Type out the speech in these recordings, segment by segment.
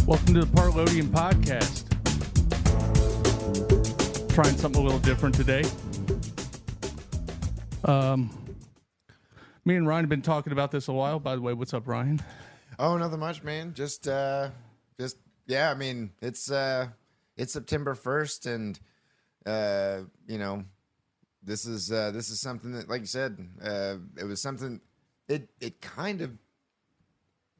Welcome to the Parlodian Podcast. Trying something a little different today. Me and Ryan have been talking about this a while. By the way, what's up, Ryan? Oh, nothing much, man. Just yeah. I mean, it's September 1st, and this is something that, like you said, it was something. It kind of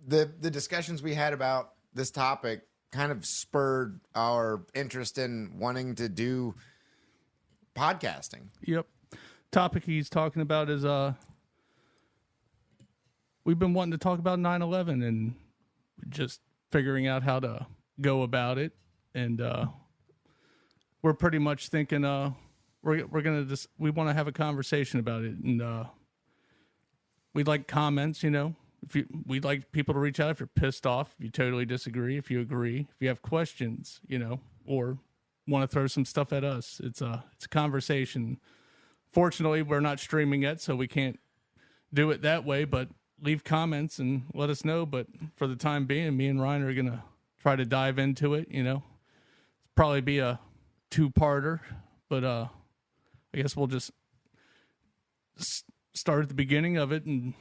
the discussions we had about this topic kind of spurred our interest in wanting to do podcasting. Yep. Topic he's talking about is we've been wanting to talk about 9/11 and just figuring out how to go about it, and we're pretty much thinking we want to have a conversation about it, and we'd like comments, we'd like people to reach out if you're pissed off, if you totally disagree, if you agree, if you have questions, or want to throw some stuff at us. It's a conversation. Fortunately, we're not streaming yet, so we can't do it that way, but leave comments and let us know. But for the time being, me and Ryan are going to try to dive into it, probably be a two-parter, but I guess we'll just start at the beginning of it and,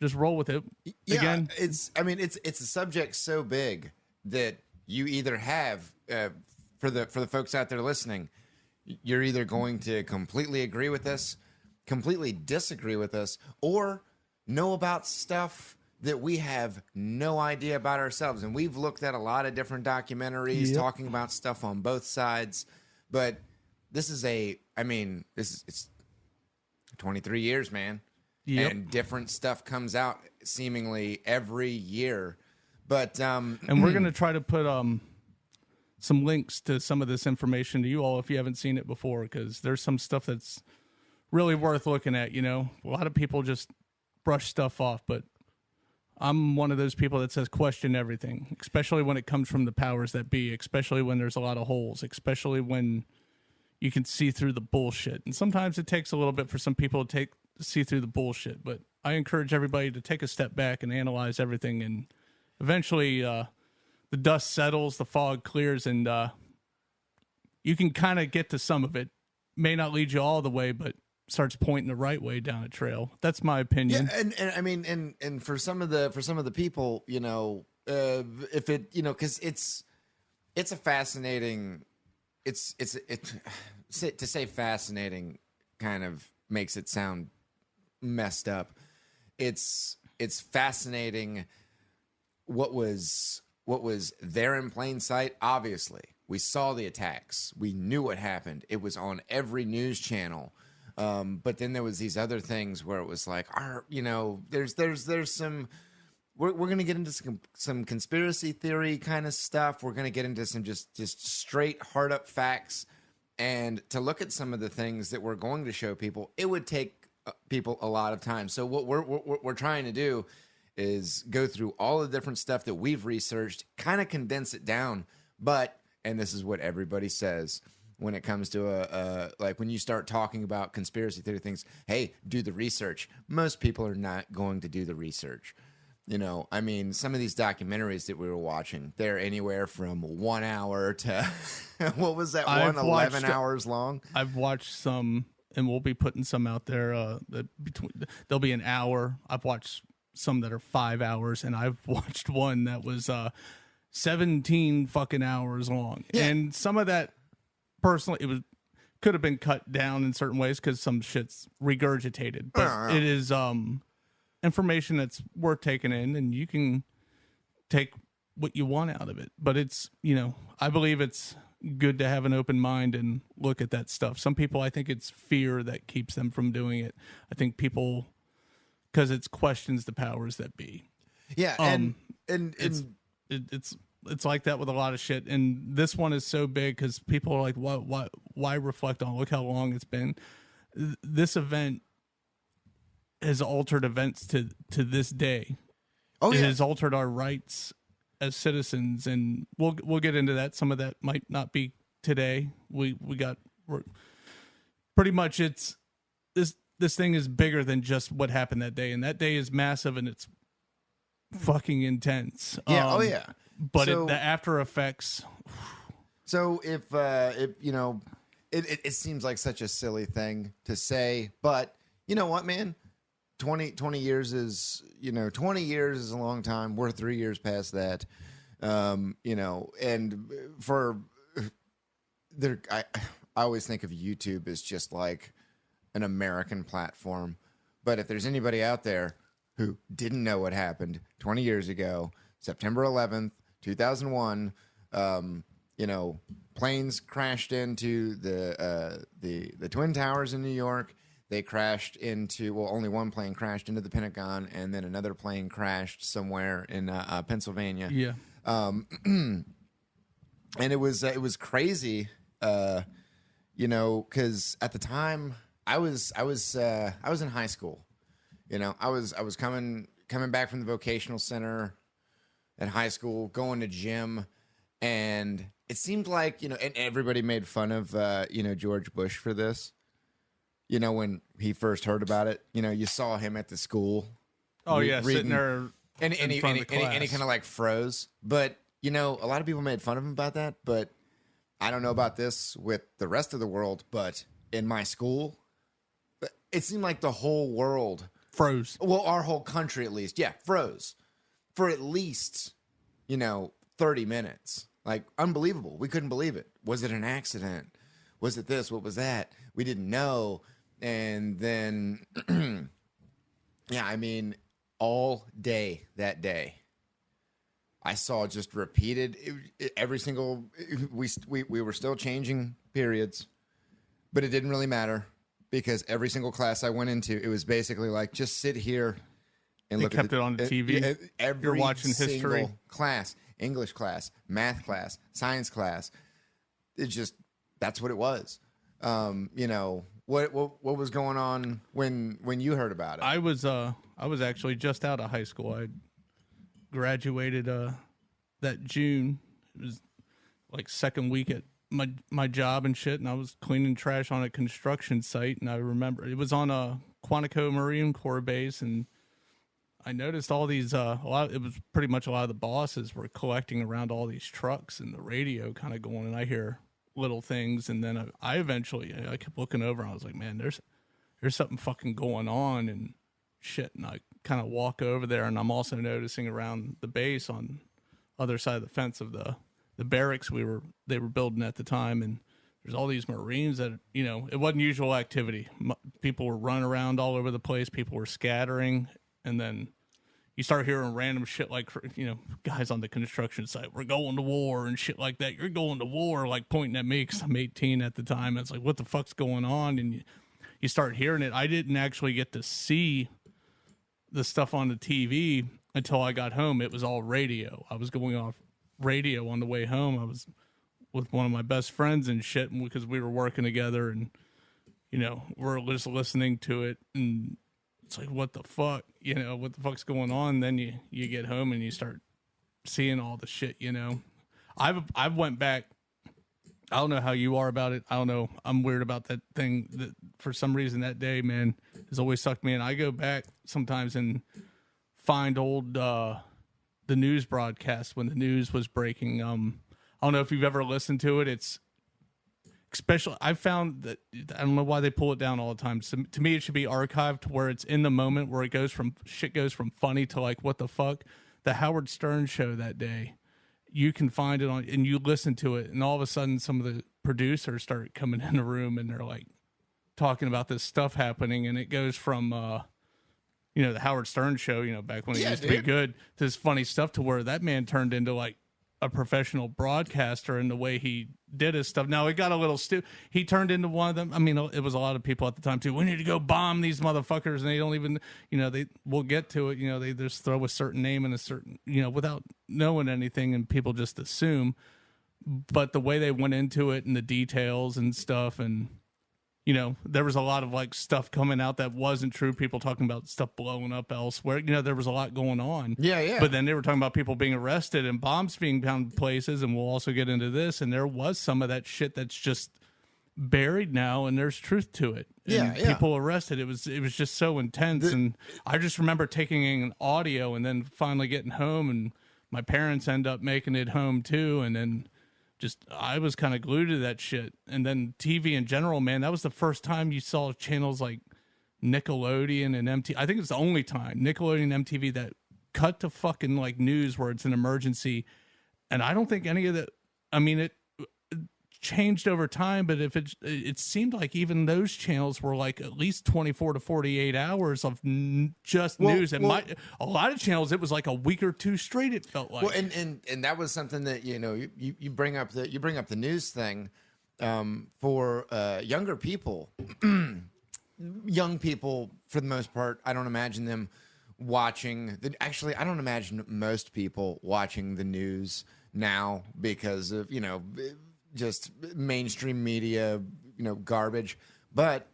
just roll with it. Yeah, again. it's a subject so big that you either have for the folks out there listening, you're either going to completely agree with us, completely disagree with us, or know about stuff that we have no idea about ourselves. And we've looked at a lot of different documentaries talking about stuff on both sides, but it's 23 years, man. Yep. And different stuff comes out seemingly every year. But and we're going to try to put some links to some of this information to you all if you haven't seen it before, because there's some stuff that's really worth looking at. A lot of people just brush stuff off, but I'm one of those people that says question everything, especially when it comes from the powers that be, especially when there's a lot of holes, especially when you can see through the bullshit. And sometimes it takes a little bit for some people to see through the bullshit, but I encourage everybody to take a step back and analyze everything, and eventually the dust settles, the fog clears, and you can kind of get to some of it. May not lead you all the way, but starts pointing the right way down a trail. That's my opinion. Yeah, and I mean, and for some of the people, if it, because it's a fascinating, to say fascinating kind of makes it sound messed up. It's fascinating what was there in plain sight. Obviously, we saw the attacks. We knew what happened. It was on every news channel. But then there was these other things where it was like, there's some. We're going to get into some conspiracy theory kind of stuff. We're going to get into some just straight hard up facts, and to look at some of the things that we're going to show people, it would take people a lot of time. So what we're trying to do is go through all the different stuff that we've researched, kind of condense it down. But, and this is what everybody says when it comes to like when you start talking about conspiracy theory things, hey, do the research. Most people are not going to do the research. I mean, some of these documentaries that we were watching, they're anywhere from 1 hour to what was that one? 11 hours long. I've watched some, and we'll be putting some out there. There'll be an hour. I've watched some that are 5 hours, and I've watched one that was 17 fucking hours long. Yeah. And some of that, personally, could have been cut down in certain ways because some shit's regurgitated. But it is information that's worth taking in, and you can take what you want out of it. But it's, I believe it's good to have an open mind and look at that stuff. Some people, I think it's fear that keeps them from doing it. I think people, because it's questions the powers that be. Yeah, and it's like that with a lot of shit. And this one is so big because people are like, why reflect on? Look how long it's been. This event has altered events to this day. It has altered our rights as citizens, and we'll get into that. Some of that might not be today. We're pretty much, it's this thing is bigger than just what happened that day, and that day is massive, and it's fucking intense. Yeah. Oh yeah. But So- the after effects, So if you know, it seems like such a silly thing to say, but you know what, man? 20 years is, 20 years is a long time. We're 3 years past that. You know, and for there, I always think of YouTube as just like an American platform. But if there's anybody out there who didn't know what happened 20 years ago, September 11th, 2001, you know, planes crashed into the Twin Towers in New York. They crashed into, well, only one plane crashed into the Pentagon, and then another plane crashed somewhere in Pennsylvania. yeah. And it was crazy, you know, because at the time I was in high school. You know, I was coming back from the vocational center at high school, going to gym, and it seemed like, and everybody made fun of George Bush for this. You know, when he first heard about it, you saw him at the school. Oh yeah, reading, sitting there and in he front of the class. kind of like froze. But a lot of people made fun of him about that. But I don't know about this with the rest of the world. But in my school, it seemed like the whole world froze. Well, our whole country, at least, froze for at least 30 minutes. Like, unbelievable. We couldn't believe it. Was it an accident? Was it this? What was that? We didn't know. And then, I mean, all day that day, I saw just repeated every single. We were still changing periods, but it didn't really matter because every single class I went into, it was basically like, just sit here and They look kept at it on the TV. Every You're watching single history class, English class, math class, science class. It's just, that's what it was. What was going on when you heard about it? I was actually just out of high school. I graduated that June. It was like second week at my job and shit, and I was cleaning trash on a construction site, and I remember it was on a Quantico Marine Corps base, and I noticed all these it was pretty much a lot of the bosses were collecting around all these trucks and the radio kind of going, and I hear little things, and then I eventually I kept looking over and I was like, man, there's something fucking going on and shit, and I kind of walk over there, and I'm also noticing around the base on other side of the fence of the barracks they were building at the time, and there's all these Marines that it wasn't usual activity. People were running around all over the place, people were scattering, and then you start hearing random shit like, guys on the construction site, we're going to war and shit like that. You're going to war, like pointing at me because I'm 18 at the time. It's like, what the fuck's going on? And you start hearing it. I didn't actually get to see the stuff on the TV until I got home. It was all radio. I was going off radio on the way home. I was with one of my best friends and shit because we were working together, and, we're just listening to it, and it's like, what the fuck, what the fuck's going on? Then you get home and you start seeing all the shit, I've went back. I don't know how you are about it. I don't know. I'm weird about that thing that for some reason that day, man, has always sucked me in. I go back sometimes and find old, the news broadcast when the news was breaking. I don't know if you've ever listened to it. It's, especially, I found that I don't know why they pull it down all the time. So, to me, it should be archived to where it's in the moment, where shit goes from funny to like, what the fuck. The Howard Stern show that day, you can find it on, and you listen to it, and all of a sudden, some of the producers start coming in the room, and they're like talking about this stuff happening, and it goes from the Howard Stern show, back when it used to be good, to this funny stuff to where that man turned into like a professional broadcaster in the way he did his stuff. Now it got a little he turned into one of them. I mean, it was a lot of people at the time too. We need to go bomb these motherfuckers, and they don't even, we'll get to it. They just throw a certain name and a certain, without knowing anything, and people just assume. But the way they went into it and the details and stuff, and there was a lot of like stuff coming out that wasn't true. People talking about stuff blowing up elsewhere. There was a lot going on. Yeah. But then they were talking about people being arrested and bombs being found places, and we'll also get into this. And there was some of that shit that's just buried now, and there's truth to it. And people arrested. It was just so intense, and I just remember taking an audio and then finally getting home, and my parents end up making it home too, and then just I was kind of glued to that shit. And then TV in general, man, that was the first time you saw channels like Nickelodeon and MTV. I think it's the only time Nickelodeon and MTV that cut to fucking like news where it's an emergency. And I don't think any of that, I mean, it changed over time, but if it seemed like even those channels were like at least 24 to 48 hours of just news. And a lot of channels, it was like a week or two straight, it felt like. Well, and that was something that, you know, you bring up the news thing for younger people. Young people, for the most part, I don't imagine them watching actually, I don't imagine most people watching the news now because of, you know, just mainstream media, you know, garbage. But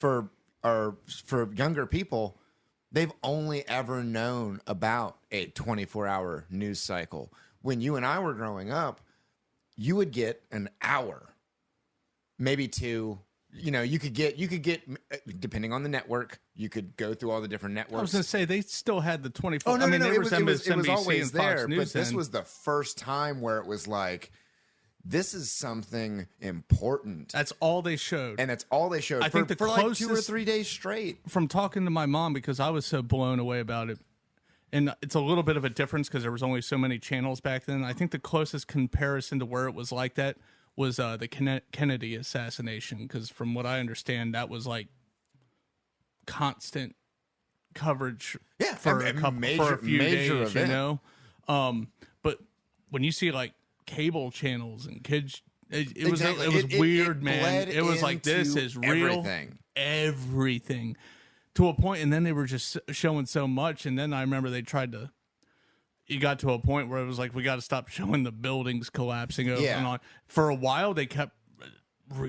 for younger people, they've only ever known about a 24-hour news cycle. When you and I were growing up, you would get an hour, maybe two. You know, you could get depending on the network, you could go through all the different networks. I was going to say they still had the 24. Oh, no, I mean, no, there it was always and Fox there, News but this was the first time where it was like, this is something important. That's all they showed. And that's all they showed. I think the closest, like 2 or 3 days straight. From talking to my mom, because I was so blown away about it. And it's a little bit of a difference because there was only so many channels back then. I think the closest comparison to where it was like that was the Kennedy assassination, because from what I understand, that was like constant coverage for a few days, event. You know. But when you see like cable channels and kids, it was weird, man. It was like, this is real, everything to a point, and then they were just showing so much, and then I remember they tried to. You got to a point where it was like, we got to stop showing the buildings collapsing over and on. For a while, they kept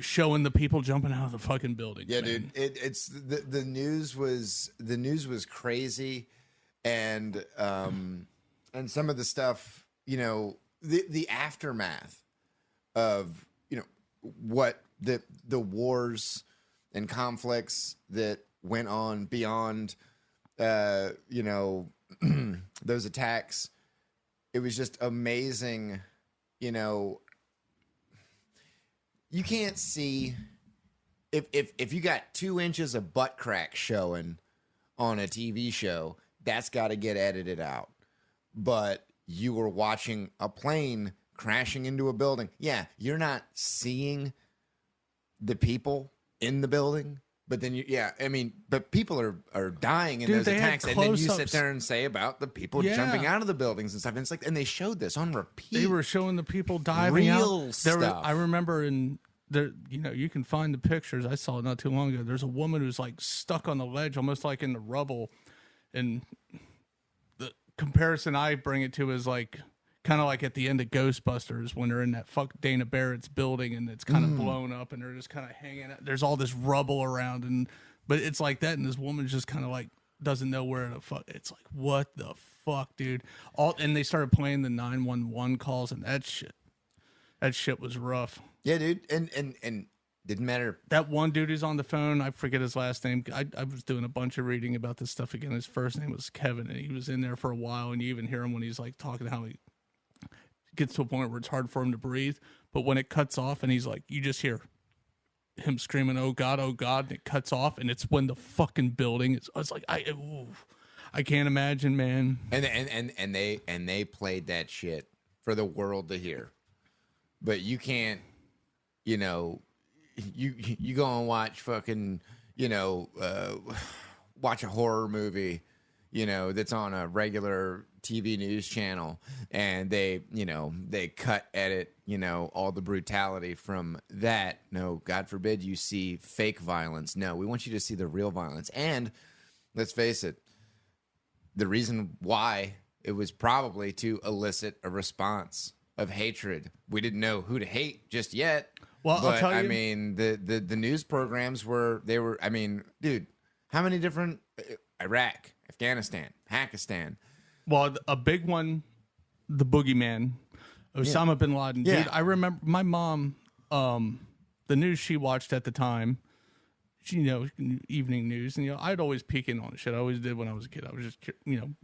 showing the people jumping out of the fucking building. Yeah, man. Dude, it's the news was crazy, and some of the stuff, you know, the aftermath of, you know, what the wars and conflicts that went on beyond, you know. Those attacks, it was just amazing. You know, you can't see if you got 2 inches of butt crack showing on a TV show, that's got to get edited out. But you were watching a plane crashing into a building. Yeah, you're not seeing the people in the building. But then but people are dying in those attacks, and then you sit there and say about the people jumping out of the buildings and stuff. And it's like, and they showed this on repeat. They were showing the people diving out. Stuff. I remember there, you know, you can find the pictures. I saw it not too long ago. There's a woman who's like stuck on the ledge, almost like in the rubble. And the comparison I bring it to is like, kind of like at the end of Ghostbusters when they're in that Dana Barrett's building and it's kind of blown up and they're just kind of hanging out. There's all this rubble around, but it's like that, and this woman just kind of like doesn't know where the fuck. It's like, what the fuck, dude? And they started playing the 911 calls, and that shit was rough. Yeah, dude, and didn't matter. That one dude who's on the phone, I forget his last name. I was doing a bunch of reading about this stuff again. His first name was Kevin, and he was in there for a while, and you even hear him when he's like talking how he gets to a point where it's hard for him to breathe, but when it cuts off and he's like, you just hear him screaming, oh God, and it cuts off, and it's when the fucking building is. It's like I can't imagine, man. And they played that shit for the world to hear, but you can't, you know, you go and watch fucking, you know, watch a horror movie, you know, that's on a regular TV news channel, and they cut, edit, you know, all the brutality from that. No, God forbid you see fake violence. No, we want you to see the real violence. And let's face it, the reason why it was probably to elicit a response of hatred. We didn't know who to hate just yet. Well, but, I'll tell you. I mean, the news programs I mean, dude, how many different Iraq, Afghanistan, Pakistan. Well, a big one, the boogeyman, Osama bin Laden. Dude, I remember my mom, the news she watched at the time, she, evening news, and I'd always peek in on shit. I always did when I was a kid. I was just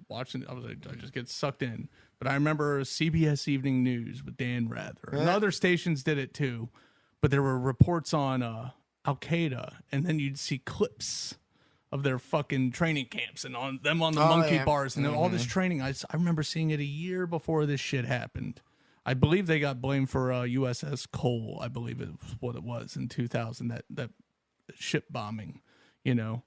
watching. I just get sucked in. But I remember CBS Evening News with Dan Rather, and other stations did it too. But there were reports on Al Qaeda, and then you'd see clips of their fucking training camps and on them on the monkey bars and all this training. I remember seeing it a year before this shit happened. I believe they got blamed for USS Cole. I believe it was what it was in 2000, that ship bombing, and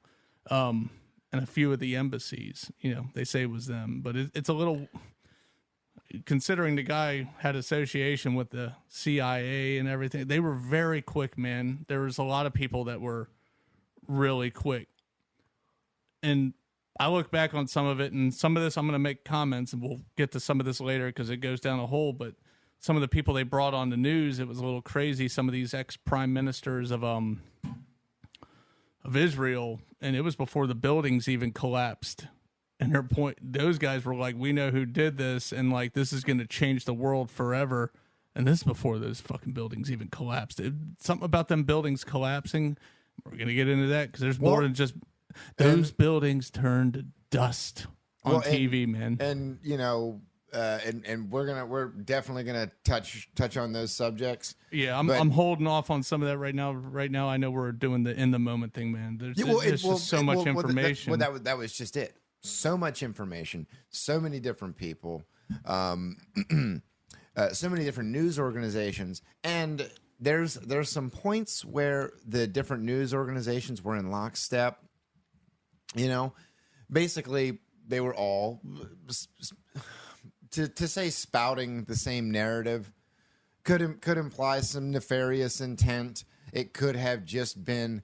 a few of the embassies, they say it was them. But it's a little, considering the guy had association with the CIA and everything, they were very quick, man. There was a lot of people that were really quick. And I look back on some of it, and some of this I'm going to make comments, and we'll get to some of this later because it goes down a hole. But some of the people they brought on the news, it was a little crazy. Some of these ex-prime ministers of Israel, and it was before the buildings even collapsed. And their point, those guys were like, "We know who did this, and like this is going to change the world forever." And this is before those fucking buildings even collapsed. Something about them buildings collapsing. We're going to get into that because there's more than just. Those buildings turned to dust on TV, man. And and we're definitely gonna touch on those subjects. Yeah, I'm holding off on some of that right now. Right now, I know we're doing the in the moment thing, man. There's just so much information. That was just it. So much information, so many different people, so many different news organizations, and there's some points where the different news organizations were in lockstep. Basically, they were all to say spouting the same narrative could imply some nefarious intent. It could have just been,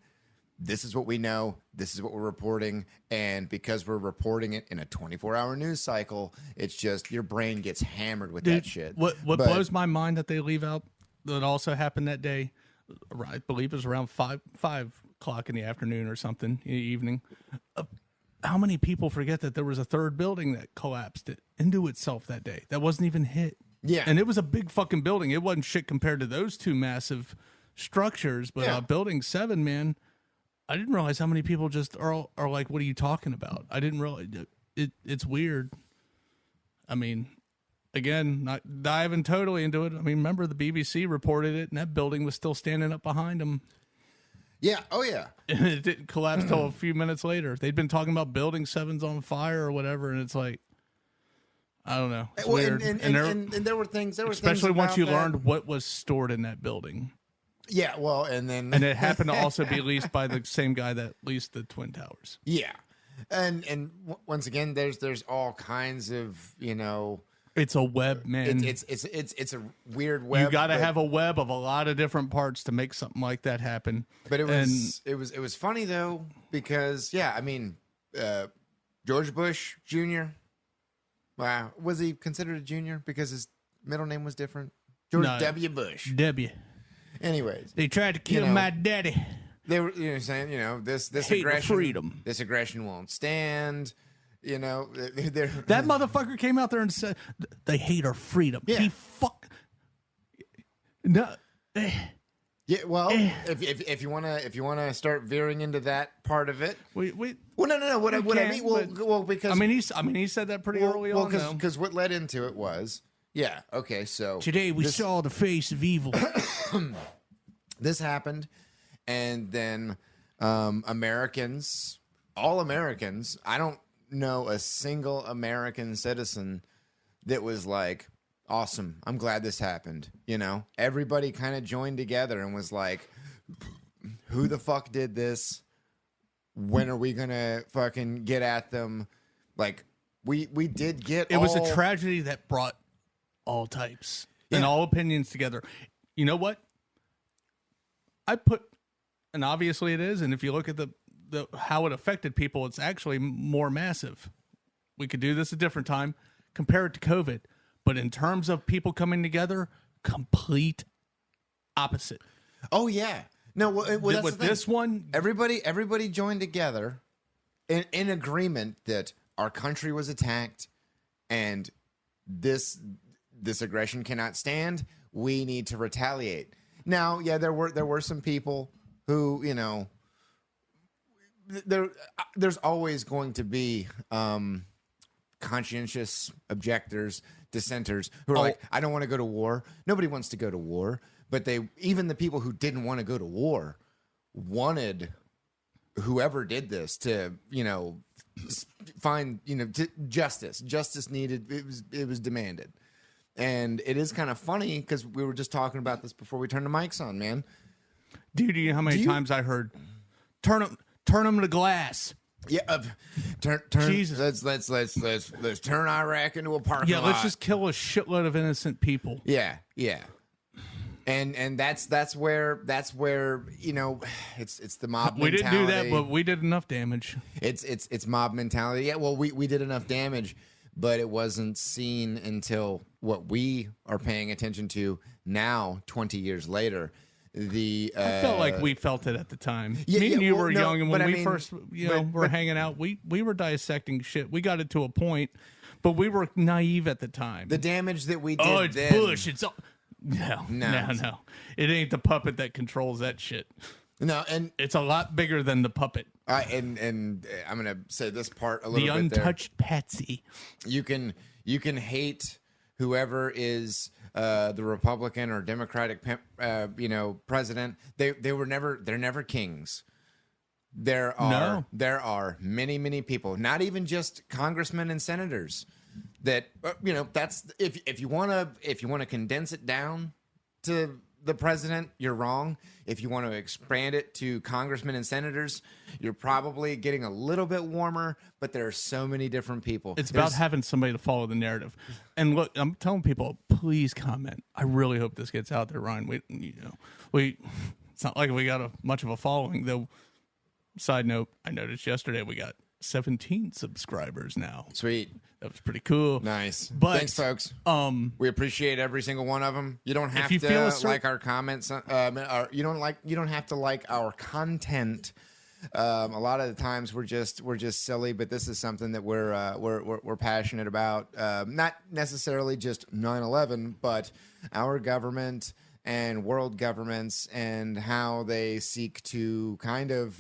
this is what we know, this is what we're reporting, and because we're reporting it in a 24-hour news cycle, it's just your brain gets hammered with that shit. What blows my mind that they leave out that also happened that day, I believe it was around 5 o'clock in the afternoon or something in the evening. How many people forget that there was a third building that collapsed into itself that day that wasn't even hit? Yeah. And it was a big fucking building. It wasn't shit compared to those two massive structures, but building 7, man, I didn't realize how many people just are like, what are you talking about? I didn't realize it's weird. I mean, again, not diving totally into it. I mean, remember the BBC reported it and that building was still standing up behind them. Yeah. Oh, yeah. And it didn't collapse till a few minutes later. They'd been talking about building 7's on fire or whatever, and it's like, I don't know. It's weird. And there were things. Especially once you learned what was stored in that building. Yeah. Well, and it happened to also be leased by the same guy that leased the Twin Towers. Yeah. And once again, there's all kinds of It's a web, man. It's a weird web. You got to have a web of a lot of different parts to make something like that happen. But it was funny though because George Bush Jr. Wow, was he considered a junior because his middle name was different? George W. Bush. W. Anyways, they tried to kill my daddy. They were saying this aggression, this aggression won't stand. That motherfucker came out there and said they hate our freedom. Yeah. He no. Yeah, well, if you wanna start veering into that part of it, no. What I mean, because he said that pretty early on. Because what led into it was okay. So today we saw the face of evil. This happened, and then all Americans. I don't know a single American citizen that was like, awesome, I'm glad this happened. Everybody kind of joined together and was like, who the fuck did this? When are we gonna fucking get at them? Like, we did get it was a tragedy that brought all types and all opinions together. You know what? And obviously it is, and if you look at the how it affected people, it's actually more massive. We could do this a different time, compare it to COVID, but in terms of people coming together, complete opposite. Oh yeah, no. With this one, everybody joined together in agreement that our country was attacked, and this aggression cannot stand. We need to retaliate. Now, yeah, there were some people who, you know, there's always going to be conscientious objectors, dissenters who are like, I don't want to go to war. Nobody wants to go to war, but even the people who didn't want to go to war wanted whoever did this to, you know, find, you know, justice needed. It was demanded. And it is kind of funny because we were just talking about this before we turned the mics on, man. Dude, you know how many times I heard, turn them to glass. Yeah, turn. Jesus. Let's turn Iraq into a parking lot. Yeah, let's just kill a shitload of innocent people. Yeah. And that's where you know it's the mob mentality. We didn't do that, but we did enough damage. It's mob mentality. Yeah, well, we did enough damage, but it wasn't seen until what we are paying attention to now, 20 years later. I felt like we felt it at the time. Me and you were young, and when we first were hanging out, we were dissecting shit. We got it to a point, but we were naive at the time. The damage that we did. Oh, it's then, Bush. It's all. No. It ain't the puppet that controls that shit. No, and it's a lot bigger than the puppet. And I'm gonna say this part a little bit. The untouched Patsy. You can hate whoever is the Republican or Democratic president. They're never kings. There are many people, not even just congressmen and senators, that that's if you want to condense it down to the president, you're wrong. If you want to expand it to congressmen and senators, you're probably getting a little bit warmer, but there are so many different people. There's about having somebody to follow the narrative. And look, I'm telling people, please comment. I really hope this gets out there, Ryan. It's not like we got much of a following, though. Side note, I noticed yesterday we got 17 subscribers now. Sweet. That was pretty cool. Nice. But, thanks, folks. We appreciate every single one of them. You don't have to like our comments. You don't have to like our content. A lot of the times we're just silly, but this is something that we're passionate about. Not necessarily just 9/11, but our government and world governments and how they seek to kind of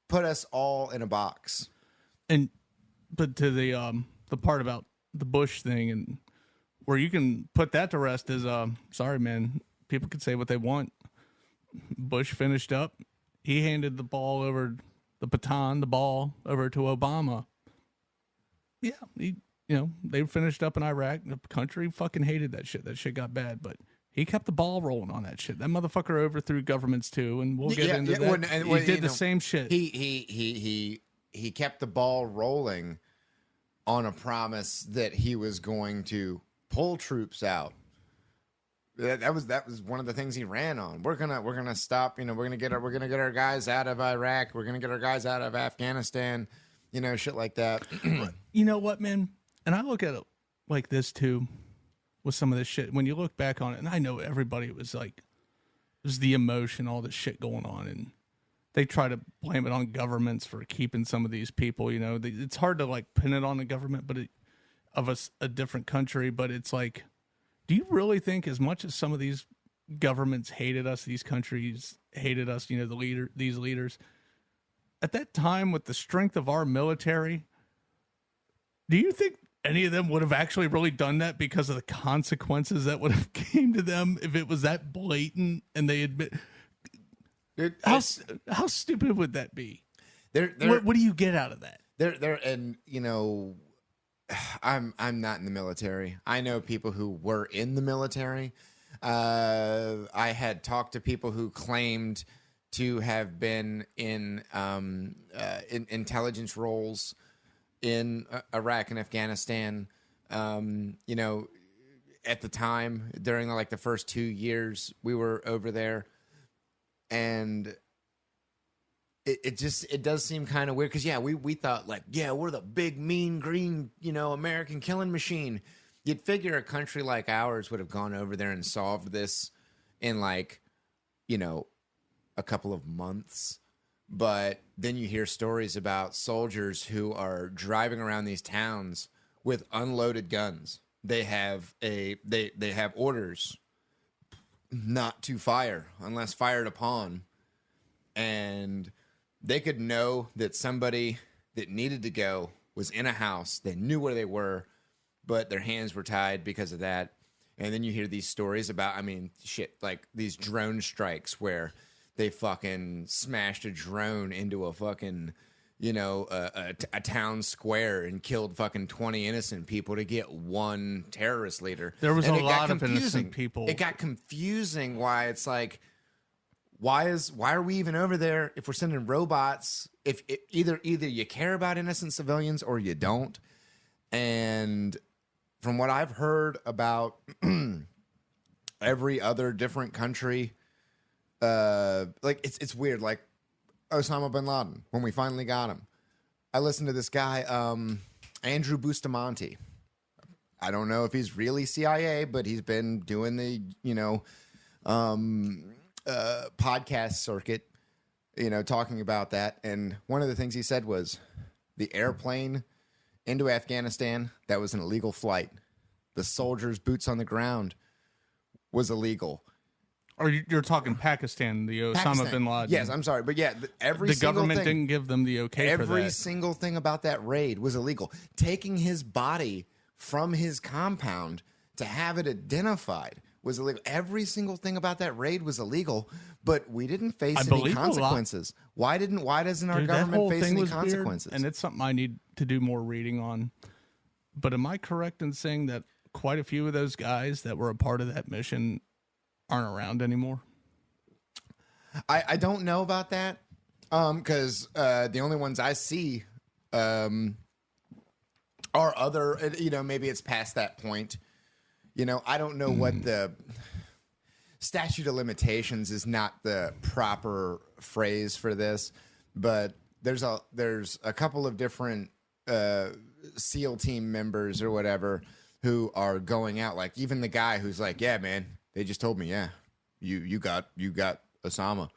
put us all in a box. But to the part about the Bush thing, and where you can put that to rest is sorry, man. People can say what they want. Bush finished up. He handed the ball over to Obama. Yeah, they finished up in Iraq. The country fucking hated that shit. That shit got bad, but he kept the ball rolling on that shit. That motherfucker overthrew governments too, and we'll get into that. He did the same shit. He kept the ball rolling on a promise that he was going to pull troops out. That was one of the things he ran on. We're gonna stop. We're gonna get our guys out of Iraq. We're gonna get our guys out of Afghanistan. Shit like that. You know what, man? And I look at it like this too, with some of this shit. When you look back on it, and I know everybody was like, it was the emotion, all this shit going on, and they try to blame it on governments for keeping some of these people. It's hard to like pin it on the government, but of a different country. But it's like, do you really think, as much as some of these governments hated us, these countries hated us, these leaders, at that time with the strength of our military, do you think any of them would have actually really done that because of the consequences that would have came to them if it was that blatant and they admit? How stupid would that be? What do you get out of that? I'm not in the military. I know people who were in the military. I had talked to people who claimed to have been in intelligence roles in Iraq and Afghanistan. At the time, during the first 2 years we were over there. And it does seem kind of weird because we thought we're the big mean green American killing machine. You'd figure a country like ours would have gone over there and solved this in a couple of months, but then you hear stories about soldiers who are driving around these towns with unloaded guns. They have orders not to fire unless fired upon. And they could know that somebody that needed to go was in a house. They knew where they were, but their hands were tied because of that. And then you hear these stories about, I mean, shit, like these drone strikes where they fucking smashed a drone into a fucking, you know, a town square and killed fucking 20 innocent people to get one terrorist leader. There was And a it got lot of confusing. innocent people. It got confusing why it's like, why are we even over there if we're sending robots? If either you care about innocent civilians or you don't. And from what I've heard about every other different country, like it's weird. Like Osama bin Laden, when we finally got him, I listened to this guy, Andrew Bustamante. I don't know if he's really CIA, but he's been doing the, you know, podcast circuit, you know, talking about that. And one of the things he said was the airplane into Afghanistan, that was an illegal flight. The soldiers' boots on the ground was illegal. Or you're talking Pakistan, the Osama Pakistan. bin Laden. Yes, I'm sorry. But yeah, the government didn't give them the okay for that. Every single thing about that raid was illegal. Taking his body from his compound to have it identified was illegal. Every single thing about that raid was illegal, but we didn't face any consequences. Why doesn't our government face any consequences? Weird, and it's something I need to do more reading on. But am I correct in saying that quite a few of those guys that were a part of that mission aren't around anymore? I don't know about that, because the only ones I see are other, you know, maybe it's past that point. You know, I don't know what the statute of limitations is, not the proper phrase for this, but there's a couple of different SEAL team members or whatever who are going out. Like even the guy who's like, yeah, man, they just told me, yeah, you got Osama.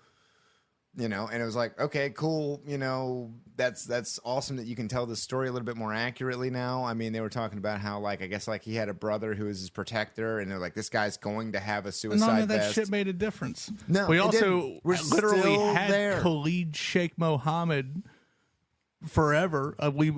You know, and it was like, okay, cool. You know, that's awesome that you can tell the story a little bit more accurately now. I mean, they were talking about how, like, I guess, like, he had a brother who was his protector, and they're like, this guy's going to have a suicide None of that vest. shit made a difference. No, we it also didn't. We're literally still had there. Khalid Sheikh Mohammed forever. We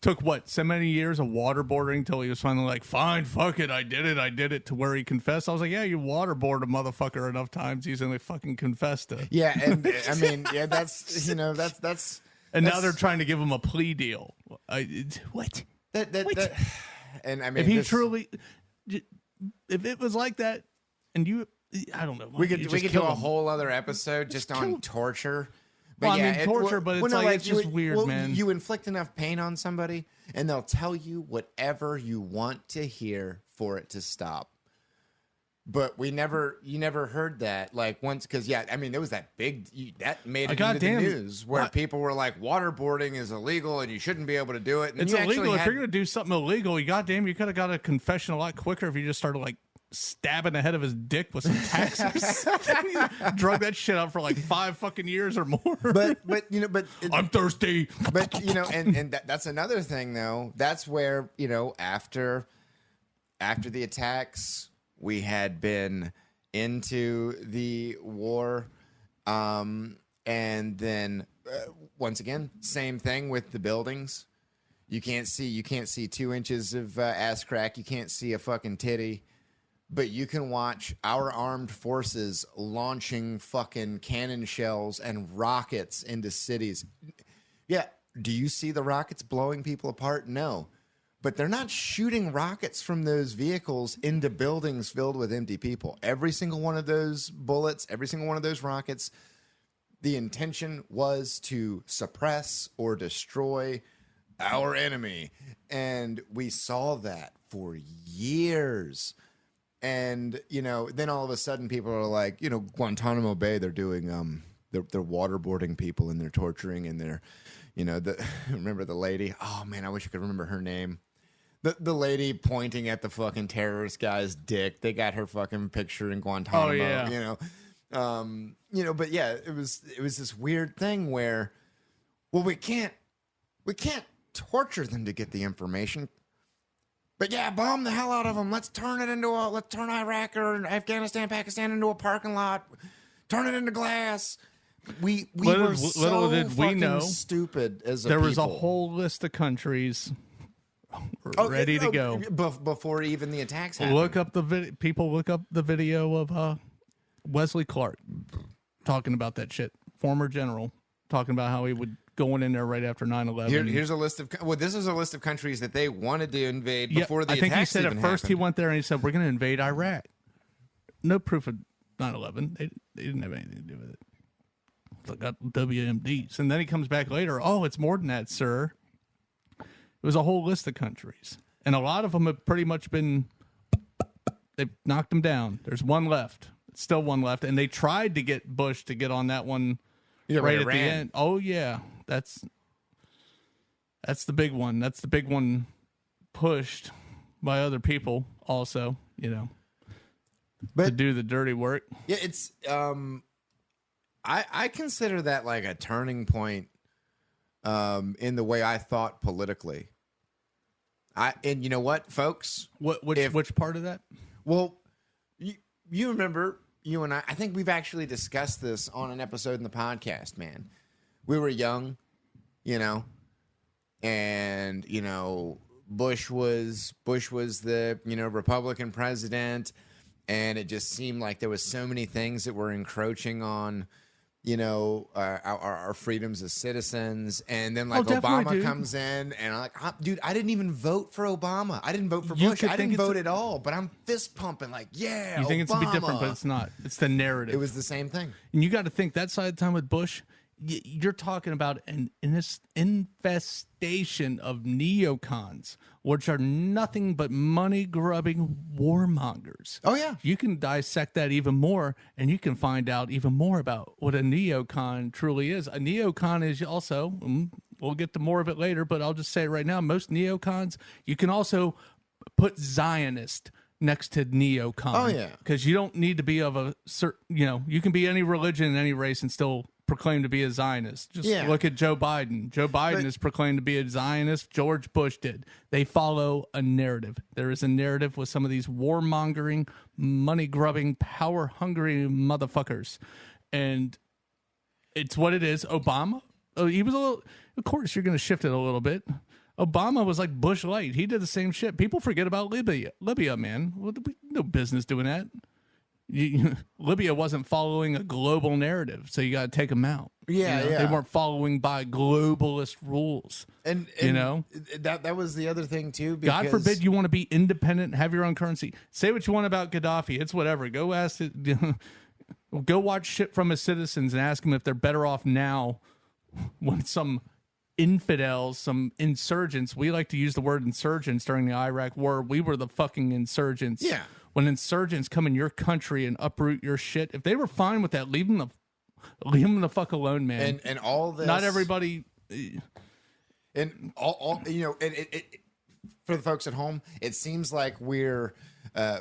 took so many years of waterboarding until he was finally like, fine, fuck it, I did it, to where he confessed. I was like, yeah, you waterboard a motherfucker enough times, he's gonna fucking confess to. Yeah, and I mean, yeah, that's, you know, that's and now they're trying to give him a plea deal. What? That, and I mean, If he truly, if it was like that, and I don't know, we could do a him. whole other episode just on torture. But well, I mean, torture, but it's it's just weird, man. You inflict enough pain on somebody, and they'll tell you whatever you want to hear for it to stop. But you never heard that, like, once, because yeah, I mean, there was that that made it into the news where people were like, waterboarding is illegal and you shouldn't be able to do it. And it's illegal. If you're gonna do something illegal, you could have got a confession a lot quicker if you just started like stabbing the head of his dick with some taxes. Drug that shit out for like 5 fucking years or more. But you know, I'm thirsty. But you know, and that's another thing though. That's where, you know, after the attacks, we had been into the war, and then once again, same thing with the buildings. You can't see 2 inches of ass crack. You can't see a fucking titty. But you can watch our armed forces launching fucking cannon shells and rockets into cities. Yeah. Do you see the rockets blowing people apart? No. But they're not shooting rockets from those vehicles into buildings filled with empty people. Every single one of those bullets, every single one of those rockets, the intention was to suppress or destroy our enemy. And we saw that for years. And, you know, then all of a sudden people are like, you know, Guantanamo Bay, they're doing, they're waterboarding people and they're torturing and they're, you know, remember the lady? Oh man, I wish I could remember her name. The lady pointing at the fucking terrorist guy's dick. They got her fucking picture in Guantanamo. Oh, yeah. You know, but yeah, it was this weird thing where, well, we can't torture them to get the information. But yeah, bomb the hell out of them. Let's turn Iraq or Afghanistan, Pakistan into a parking lot. Turn it into glass. We were so fucking stupid as a people. There was a whole list of countries ready to go before even the attacks happened. Look up the video of Wesley Clark talking about that shit. Former general talking about how he would going in there right after 9/11. Here's a list of this is a list of countries that they wanted to invade before the attacks. I think he said even at first happened. He went there and he said we're going to invade Iraq. No proof of 9/11. They didn't have anything to do with it. They got WMDs, and then he comes back later. Oh, it's more than that, sir. It was a whole list of countries, and a lot of them have pretty much been. They've knocked them down. There's one left. Still one left, and they tried to get Bush to get on that one right at the end. Oh yeah, that's the big one. That's the big one pushed by other people also, but to do the dirty work. Yeah, it's I consider that like a turning point in the way I thought politically. And you know what, folks? Which part of that? Well, you remember, you and I think we've actually discussed this on an episode in the podcast, man. We were young, and Bush was the, Republican president, and it just seemed like there was so many things that were encroaching on, our freedoms as citizens. And then Obama comes in, and I'm like, dude, I didn't even vote for Obama. I didn't vote for Bush. I didn't vote at all, but I'm fist pumping like, yeah, you think Obama. It's a bit different, but it's not. It's the narrative. It was the same thing. And you got to think that side of the time with Bush, you're talking about an infestation of neocons, which are nothing but money-grubbing warmongers. Oh, yeah. You can dissect that even more, and you can find out even more about what a neocon truly is. A neocon is also, we'll get to more of it later, but I'll just say it right now, most neocons, you can also put Zionist next to neocon. Oh, yeah. Because you don't need to be of a certain, you can be any religion and any race and still proclaimed to be a Zionist. Just look at Joe Biden. Joe Biden is proclaimed to be a Zionist. George Bush did. They follow a narrative. There is a narrative with some of these warmongering, money-grubbing, power-hungry motherfuckers. And it's what it is. Obama, he was a little... Of course, you're going to shift it a little bit. Obama was like Bush Light. He did the same shit. People forget about Libya, man. No business doing that. Libya wasn't following a global narrative, so you got to take them out. Yeah. They weren't following by globalist rules. And that was the other thing too. God forbid you want to be independent, have your own currency. Say what you want about Gaddafi. It's whatever. Go ask it. Go watch shit from his citizens and ask them if they're better off now when some infidels, some insurgents. We like to use the word insurgents during the Iraq War. We were the fucking insurgents. Yeah. When insurgents come in your country and uproot your shit, if they were fine with that, leave them the fuck alone, man. And all this, not everybody. And all it for the folks at home, it seems like we're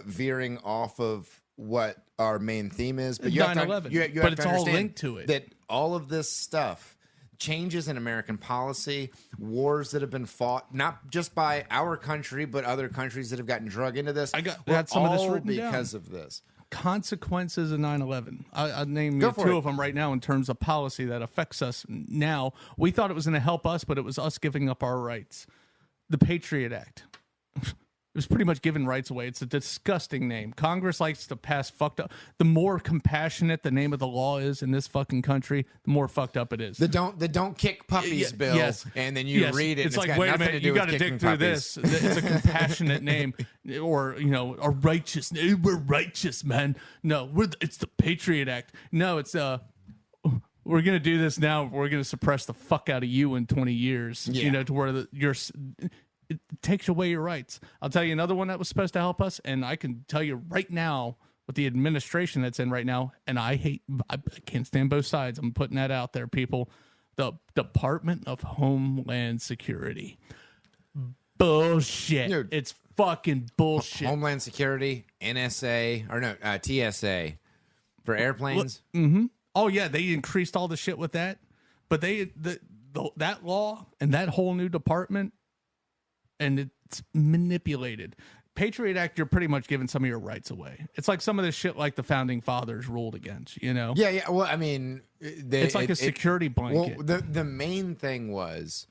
veering off of what our main theme is. But you 9/11. But it's all linked to it. That all of this stuff, changes in American policy, wars that have been fought, not just by our country, but other countries that have gotten drug into this. I had some of this written because down. Of this. Consequences of 9/11. I'll name you two of them right now in terms of policy that affects us now. We thought it was going to help us, but it was us giving up our rights. The Patriot Act. It was pretty much giving rights away. It's a disgusting name. Congress likes to pass fucked up. The more compassionate the name of the law is in this fucking country, the more fucked up it is. The don't kick puppies bill. Yes. And then you read it. It's and like, wait a minute, you got to dig through this. It's a compassionate name, or a righteous. We're righteous, man. No, it's the Patriot Act. No, it's we're gonna do this now. We're gonna suppress the fuck out of you in 20 years. Yeah. To where it takes away your rights. I'll tell you another one that was supposed to help us, and I can tell you right now with the administration that's in right now, and I can't stand both sides. I'm putting that out there, people. The Department of Homeland Security. Bullshit. Dude, it's fucking bullshit. Homeland Security, NSA, or no, TSA for airplanes. Mm-hmm. Oh, yeah, they increased all the shit with that. But that law and that whole new department, and it's manipulated. Patriot Act, you're pretty much giving some of your rights away. It's like some of the shit like the founding fathers ruled against, you know? Yeah. Well, I mean, It's like a security blanket. Well, the main thing was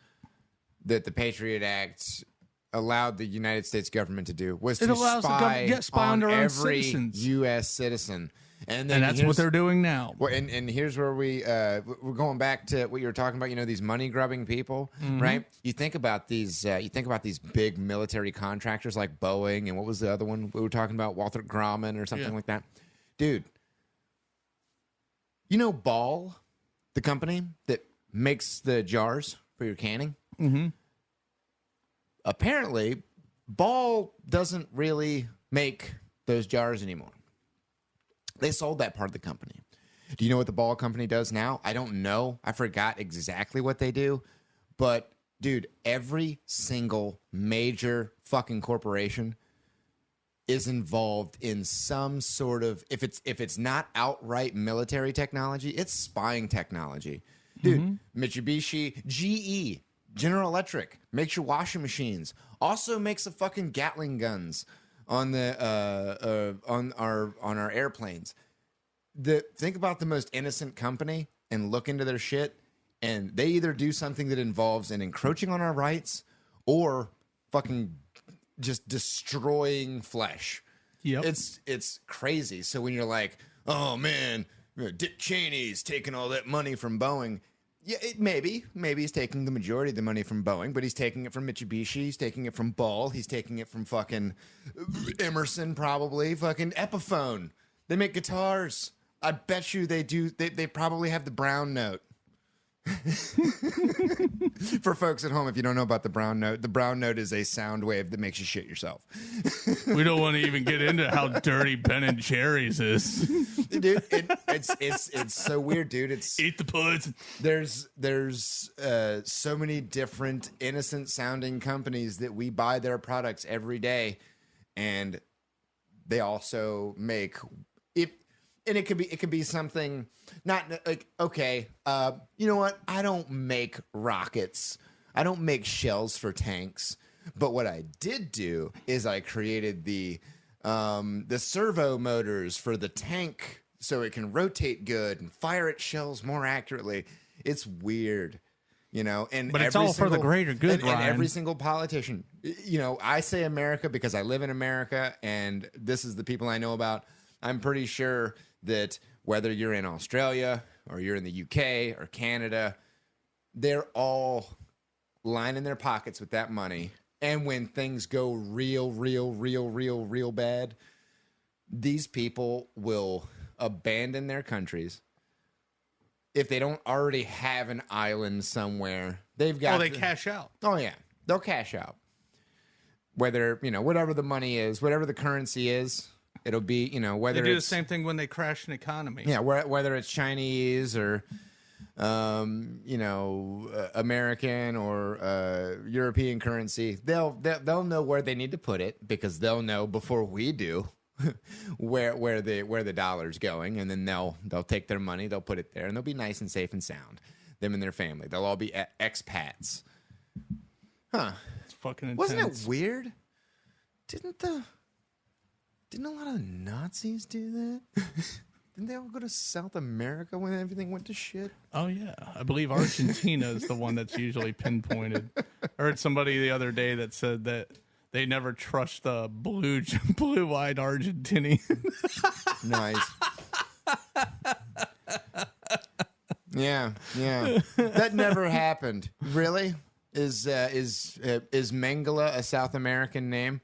that the Patriot Act allowed the United States government to do was to spy on their own every citizens. U.S. citizen. And then that's what they're doing now. Well, and here's where we're going back to what you were talking about. You know, these money grubbing people, right? You think about these. You think about these big military contractors like Boeing, and what was the other one we were talking about? Walter Grumman or something like that. Dude, you know Ball, the company that makes the jars for your canning. Mm-hmm. Apparently, Ball doesn't really make those jars anymore. They sold that part of the company. Do you know what the Ball company does now? I don't know. I forgot exactly what they do. But, dude, every single major fucking corporation is involved in some sort of, if it's not outright military technology, it's spying technology. Dude, Mitsubishi, GE, General Electric makes your washing machines. Also makes the fucking Gatling guns on the on our airplanes. Think about the most innocent company and look into their shit, and they either do something that involves an encroaching on our rights or fucking just destroying flesh. Yep. It's crazy. So when you're like, oh man, Dick Cheney's taking all that money from Boeing. Yeah, maybe he's taking the majority of the money from Boeing, but he's taking it from Mitsubishi, he's taking it from Ball, he's taking it from fucking Emerson, probably fucking Epiphone. They make guitars. I bet you they do. They probably have the brown note. For folks at home, if you don't know about the brown note is a sound wave that makes you shit yourself. We don't want to even get into how dirty Ben and Jerry's is. Dude, it's so weird, dude. Eat the puds. There's so many different innocent sounding companies that we buy their products every day, and they also make it. And it could be something not like, okay, you know what? I don't make rockets. I don't make shells for tanks. But what I did do is I created the servo motors for the tank so it can rotate good and fire its shells more accurately. It's weird, you know. But it's all for the greater good, and every single politician, you know, I say America because I live in America, and this is the people I know about. I'm pretty sure that whether you're in Australia or you're in the UK or Canada, they're all lining their pockets with that money. And when things go real bad, these people will abandon their countries. If they don't already have an island somewhere, they've got... they cash out. Oh, yeah. They'll cash out. Whether, you know, whatever the money is, whatever the currency is... It'll be, you know, whether they do the same thing when they crash an economy. Yeah, whether it's Chinese or, you know, American or European currency, they'll know where they need to put it because they'll know before we do where the dollar's going, and then they'll take their money, they'll put it there, and they'll be nice and safe and sound. Them and their family, they'll all be expats. Huh? It's fucking intense. Wasn't it weird? Didn't a lot of the Nazis do that? Didn't they all go to South America when everything went to shit? Oh, yeah. I believe Argentina is the one that's usually pinpointed. I heard somebody the other day that said that they never trust the blue-eyed Argentinian. Nice. Yeah. That never happened. Really? Is Mengele a South American name?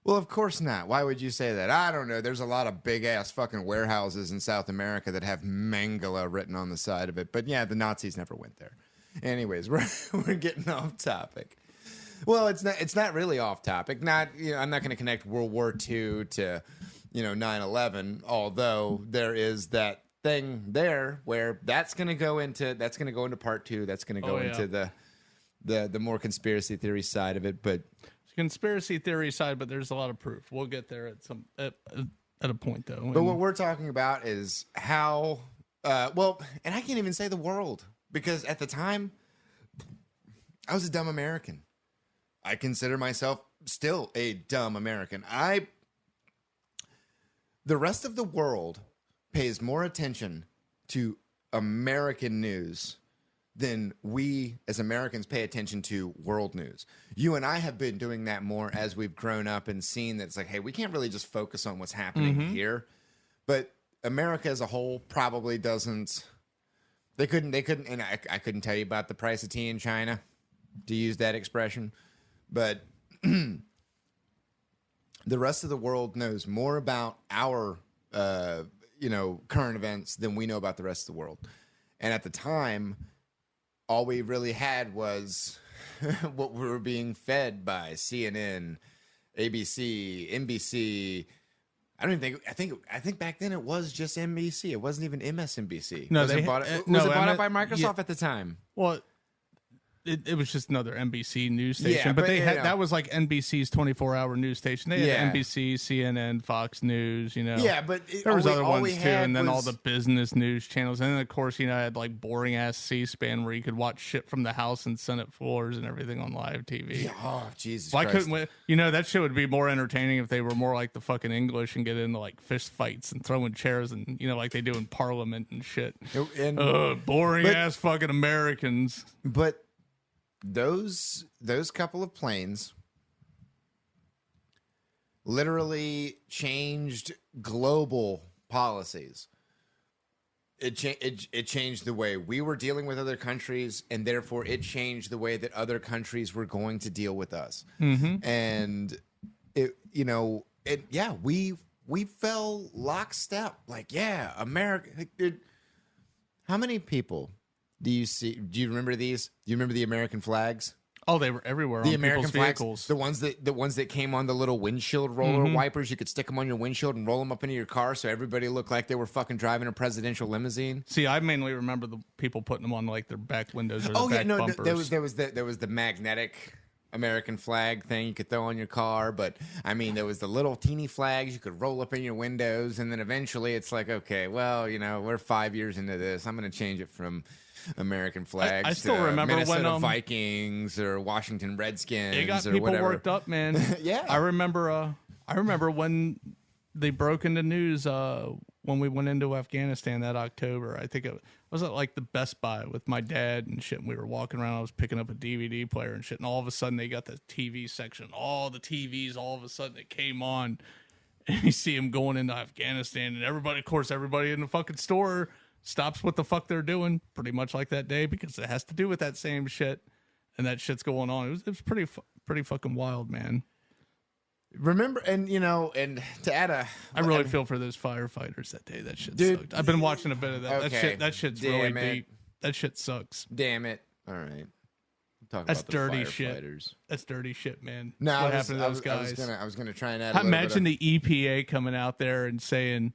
Well, of course not. Why would you say that? I don't know. There's a lot of big-ass fucking warehouses in South America that have Mengele written on the side of it. But yeah, the Nazis never went there. Anyways, we're getting off topic. Well, it's not really off topic. Not, you know, I'm not going to connect World War II to, you know, 9/11. Although there is that thing there where that's going to go into part 2. That's going to go into the more conspiracy theory side of it, but. Conspiracy theory side, but there's a lot of proof. We'll get there at a point, though. But what we're talking about is how, and I can't even say the world, because at the time, I was a dumb American. I consider myself still a dumb American. The rest of the world pays more attention to American news than we as Americans pay attention to world news. You and I have been doing that more as we've grown up and seen that it's like, hey, we can't really just focus on what's happening here. But America as a whole probably doesn't. They couldn't, and I couldn't tell you about the price of tea in China, to use that expression. But the rest of the world knows more about our, current events than we know about the rest of the world. And at the time, all we really had was what we were being fed by CNN, ABC, NBC. I think back then it was just NBC. It wasn't even MSNBC. No, was it bought out by Microsoft at the time? Well, it was just another NBC news station, Yeah, but but, they you had know. that was like NBC's 24-hour news station. They Yeah. had NBC, CNN, Fox News. Yeah, but there was other all ones we too, had and then all was- the business news channels, and then of course I had like boring ass C-SPAN where you could watch shit from the House and Senate floors and everything on live TV. Yeah, oh, Jesus Why Christ. couldn't we? That shit would be more entertaining if they were more like the fucking English and get into like fist fights and throwing chairs and like they do in Parliament and shit. Boring But- ass fucking Americans. But those couple of planes literally changed global policies. It changed the way we were dealing with other countries, and therefore it changed the way that other countries were going to deal with us. And we fell lockstep. Like, yeah, America. Like, dude, how many people do you see? Do you remember these? Do you remember the American flags? Oh, they were everywhere The on American people's flags, vehicles. the ones that came on the little windshield roller wipers. You could stick them on your windshield and roll them up into your car, so everybody looked like they were fucking driving a presidential limousine. See, I mainly remember the people putting them on like their back windows or their back bumpers. There was the magnetic American flag thing you could throw on your car, but I mean there was the little teeny flags you could roll up in your windows, and then eventually it's like, okay, well, we're 5 years into this. I'm going to change it from American flags. I still to remember Minnesota when, Vikings or Washington Redskins. It got or people whatever. worked up, man. Yeah. I remember when they broke into news when we went into Afghanistan that October. I think it was at like the Best Buy with my dad and shit. And we were walking around. I was picking up a DVD player and shit. And all of a sudden they got the TV section. All the TVs, all of a sudden it came on. And you see them going into Afghanistan. And everybody in the fucking store stops what the fuck they're doing pretty much like that day because it has to do with that same shit. And that shit's going on. It was pretty fucking wild, man. Remember, and to add I really feel for those firefighters that day. That shit Dude, sucked. I've been watching a bit of that. okay. That shit's Damn really it. deep. That shit sucks. damn it. All right. Talk That's about the dirty shit. firefighters. That's dirty shit, man. No, what I was, happened to I those was, guys? I was gonna try and add. A little Imagine bit the EPA coming out there and saying,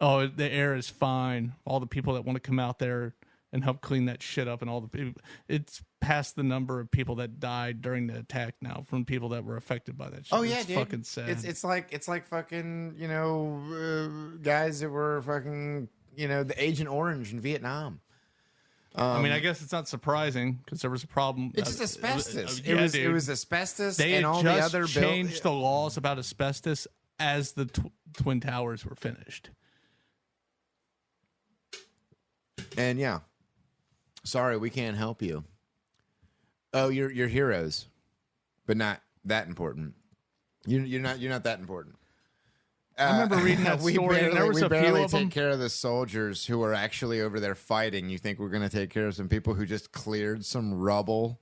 "Oh, the air is fine." All the people that want to come out there and help clean that shit up, and all the people. It's past the number of people that died during the attack now from people that were affected by that shit. Oh yeah, it's dude. fucking sad. It's like fucking guys that were fucking the Agent Orange in Vietnam. I mean, I guess it's not surprising because there was a problem. It's just asbestos. Yeah, it dude. was asbestos They and had all just the other changed the laws about asbestos as the Twin Towers were finished. And yeah, sorry, we can't help you. Oh, you're heroes, but not that important. You're not that important. I remember reading that story, and there was a few of them. Take care of the soldiers who are actually over there fighting. You think we're going to take care of some people who just cleared some rubble?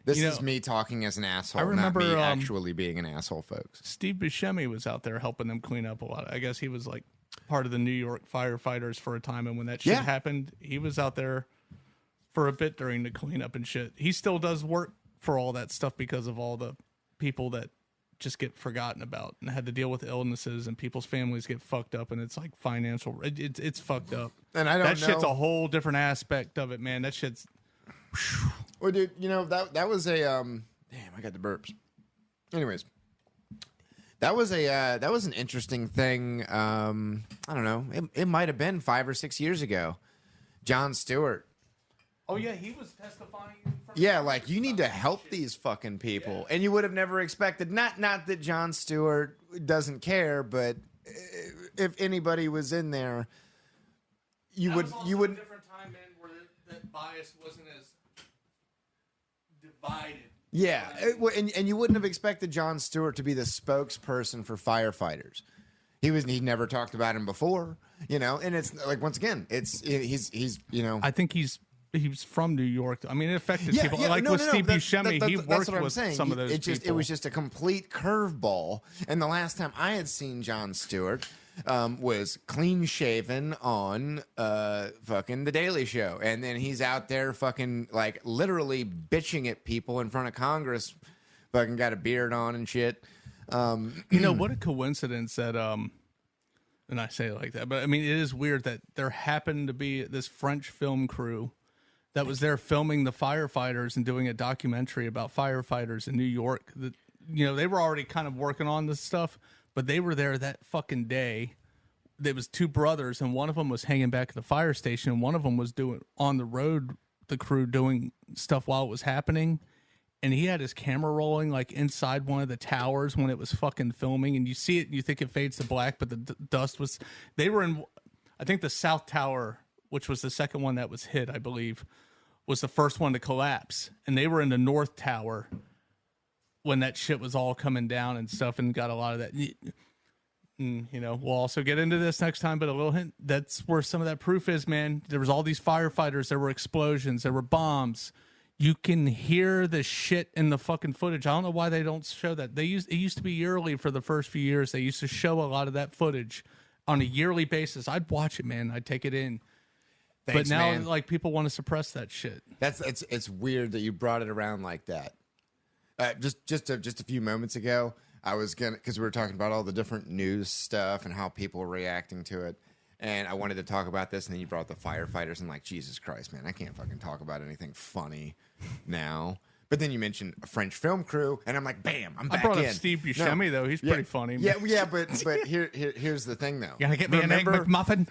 This is me talking as an asshole, I remember, not me actually being an asshole, folks. Steve Buscemi was out there helping them clean up a lot. I guess he was like part of the New York firefighters for a time, and when that shit happened, he was out there for a bit during the cleanup and shit. He still does work for all that stuff because of all the people that just get forgotten about and had to deal with illnesses, and people's families get fucked up, and it's like financial. It's fucked up. And I don't that know. shit's a whole different aspect of it, man. That shit's. Well, dude, that was a damn. I got the burps. Anyways, that was an interesting thing. I don't know. It might have been 5 or 6 years ago. Jon Stewart Oh yeah, he was testifying. In front Yeah, of like you need to help these fucking people, and you would have never expected. Not that Jon Stewart doesn't care, but if anybody was in there, you would. A different time, man, where that bias wasn't as divided. Yeah, and you wouldn't have expected Jon Stewart to be the spokesperson for firefighters. He never talked about him before, you know. And it's like once again, he's you know. I think he's from New York. I mean, it affected people. Yeah, like with Steve Buscemi, he that's worked what I'm with saying. some of those people. It was just a complete curveball. And the last time I had seen Jon Stewart was clean shaven on fucking The Daily Show, and then he's out there fucking like literally bitching at people in front of Congress. Fucking got a beard on and shit. You know, what a coincidence that and I say it like that, but I mean it is weird that there happened to be this French film crew that was there filming the firefighters and doing a documentary about firefighters in New York. That, you know, they were already kind of working on this stuff, but they were there that fucking day. There was two brothers, and one of them was hanging back at the fire station, and one of them was doing on the road, the crew doing stuff while it was happening. And he had his camera rolling like inside one of the towers when it was fucking filming, and you see it and you think it fades to black, but the dust was. They were in, I think the South Tower, which was the second one that was hit, I believe, was the first one to collapse, and they were in the North Tower when that shit was all coming down and stuff, and got a lot of that. You know, we'll also get into this next time, but a little hint, that's where some of that proof is, man. There was all these firefighters, there were explosions, there were bombs. You can hear the shit in the fucking footage. I don't know why they don't show that. It used to be yearly for the first few years. They used to show a lot of that footage on a yearly basis. I'd watch it, man. I'd take it in. Thanks, but now, man. like, people want to suppress that shit. It's weird that you brought it around like that. Just a few moments ago, I was gonna, because we were talking about all the different news stuff and how people were reacting to it. And I wanted to talk about this, and then you brought the firefighters, and like, Jesus Christ, man, I can't fucking talk about anything funny now. But then you mentioned a French film crew, and I'm like, bam, I'm back in. I brought up Steve Buscemi, though. He's pretty funny. Yeah, but here's the thing, though. You gotta get me an Egg McMuffin?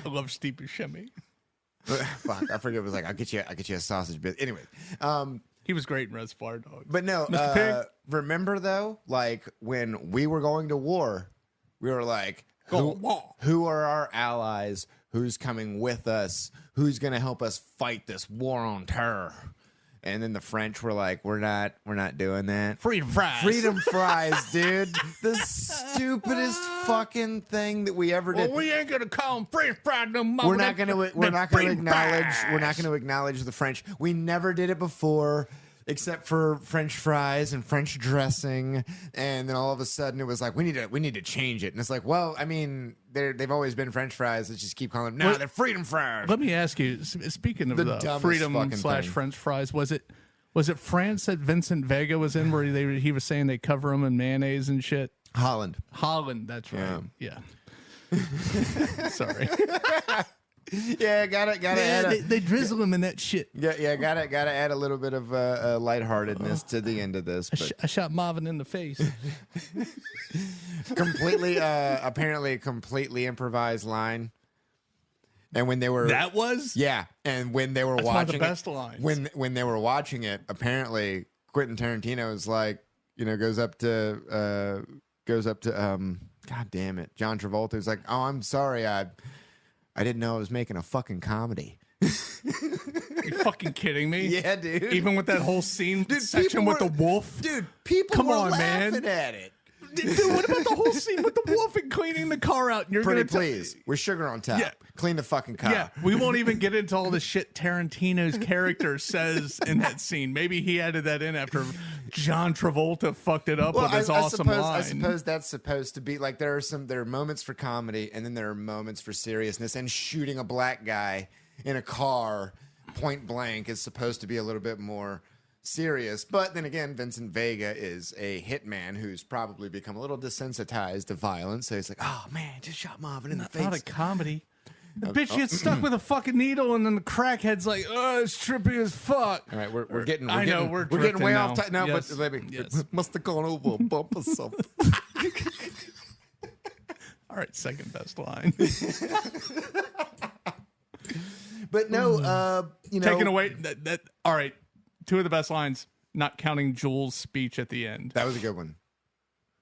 I love Steve Buscemi. Fuck, I forget. It was like, I'll get you a sausage bit. Anyway, he was great in Reservoir Dogs. But no, Mr. Pig? Remember though, like when we were going to war, we were like, who are our allies? Who's coming with us? Who's going to help us fight this war on terror? And then the French were like, we're not doing that. Freedom fries. Freedom fries, dude. The stupidest fucking thing that we ever did. Well, we ain't gonna call them French fries no more. We're not gonna acknowledge the French. We never did it before, except for French fries and French dressing. And then all of a sudden it was like, we need to change it. And it's like, well, I mean, they've always been French fries. Let's just keep calling them. No, they're freedom fries. Let me ask you, speaking of the freedom / French fries, was it France that Vincent Vega was in where he was saying they cover them in mayonnaise and shit? Holland, that's right. Yeah. Sorry. Yeah, gotta add they drizzle them in that shit. Yeah, gotta add a little bit of lightheartedness to the end of this. But I shot Marvin in the face. Apparently a completely improvised line. And when they were and when they were That's watching one of the best lines. When they were watching it, apparently Quentin Tarantino is like, goes up to God damn it, John Travolta is like, oh, I'm sorry, I didn't know I was making a fucking comedy. You fucking kidding me? Yeah, dude. Even with that whole scene section with the wolf? Dude, people were laughing at it. Dude, what about the whole scene with the wolf and cleaning the car out? And you're Pretty please. With sugar on top. Yeah. Clean the fucking car. Yeah, we won't even get into all the shit Tarantino's character says in that scene. Maybe he added that in after John Travolta fucked it up with his awesome line. I suppose that's supposed to be like there are moments for comedy and then there are moments for seriousness, and shooting a black guy in a car point blank is supposed to be a little bit more serious. But then again, Vincent Vega is a hitman who's probably become a little desensitized to violence. So he's like, oh man, just shot Marvin in the face. Not a comedy. The bitch gets stuck with a fucking needle, and then the crackhead's like, "Oh, it's trippy as fuck." All right, we're getting way off time now. Yes. But let me, must have gone over a bump or something. All right, second best line. But no, Taking away that. All right, two of the best lines. Not counting Jules' speech at the end. That was a good one.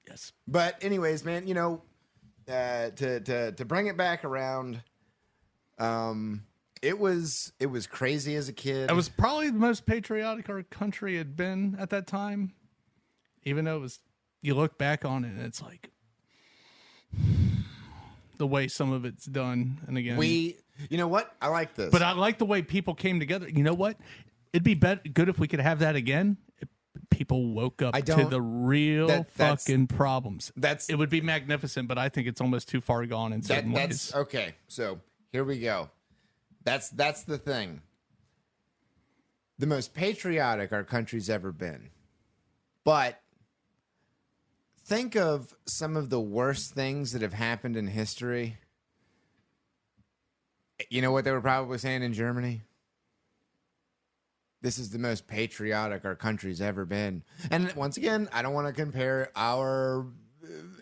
Yes. But anyways, man, to bring it back around, it was crazy as a kid. It was probably the most patriotic our country had been at that time. Even though it was, you look back on it and it's like the way some of it's done. And again, you know what? I like this. but I like the way people came together. You know what? It'd be good if we could have that again. If people woke up to the real fucking problems. It would be magnificent, but I think it's almost too far gone in certain ways. Okay. So here we go. That's the thing. The most patriotic our country's ever been. But think of some of the worst things that have happened in history. You know what they were probably saying in Germany? This is the most patriotic our country's ever been. And once again, I don't want to compare our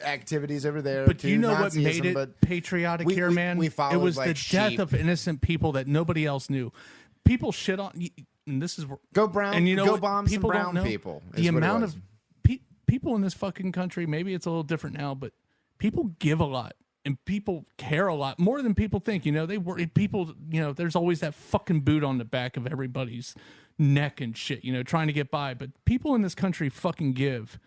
activities over there but to you know Nazism, what made it patriotic here, man? We followed it was like the death of innocent people that nobody else knew. People shit on, and this is go brown, and go bomb some brown people. The amount of people in this fucking country, maybe it's a little different now, but people give a lot. And people care a lot more than people think. They worry. People, there's always that fucking boot on the back of everybody's neck and shit, trying to get by. But people in this country fucking give.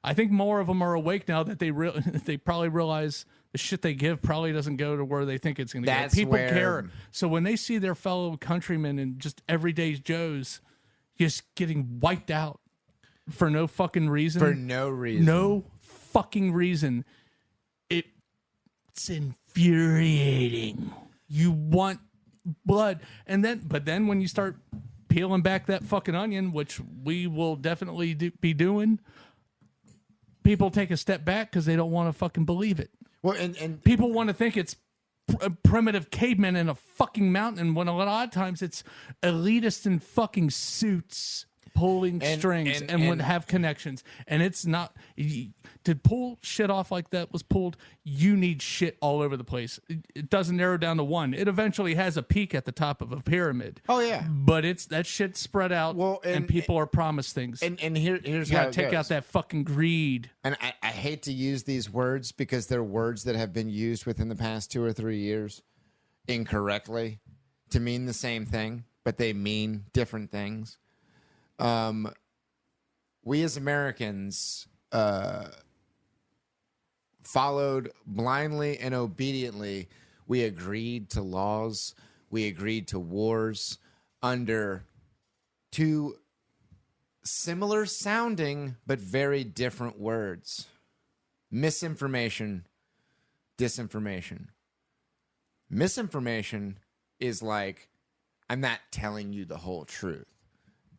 I think more of them are awake now that they probably realize the shit they give probably doesn't go to where they think it's going to go. People care. So when they see their fellow countrymen and just everyday Joes just getting wiped out for no fucking reason. No fucking reason. It's infuriating. You want blood. But then when you start peeling back that fucking onion, which we will definitely be doing, people take a step back because they don't want to fucking believe it. Well, and people want to think it's primitive cavemen in a fucking mountain when a lot of times it's elitists in fucking suits pulling strings and would have connections. And it's not to pull shit off like that was pulled. You need shit all over the place. It doesn't narrow down to one. It eventually has a peak at the top of a pyramid. Oh yeah, but it's that shit spread out. Well, and people are promised things. And here's you how gotta take out that fucking greed. And I hate to use these words because they're words that have been used within the past 2 or 3 years incorrectly to mean the same thing, but they mean different things. We as Americans followed blindly and obediently. We agreed to laws. We agreed to wars under two similar sounding but very different words. Misinformation, disinformation. Misinformation is like, I'm not telling you the whole truth.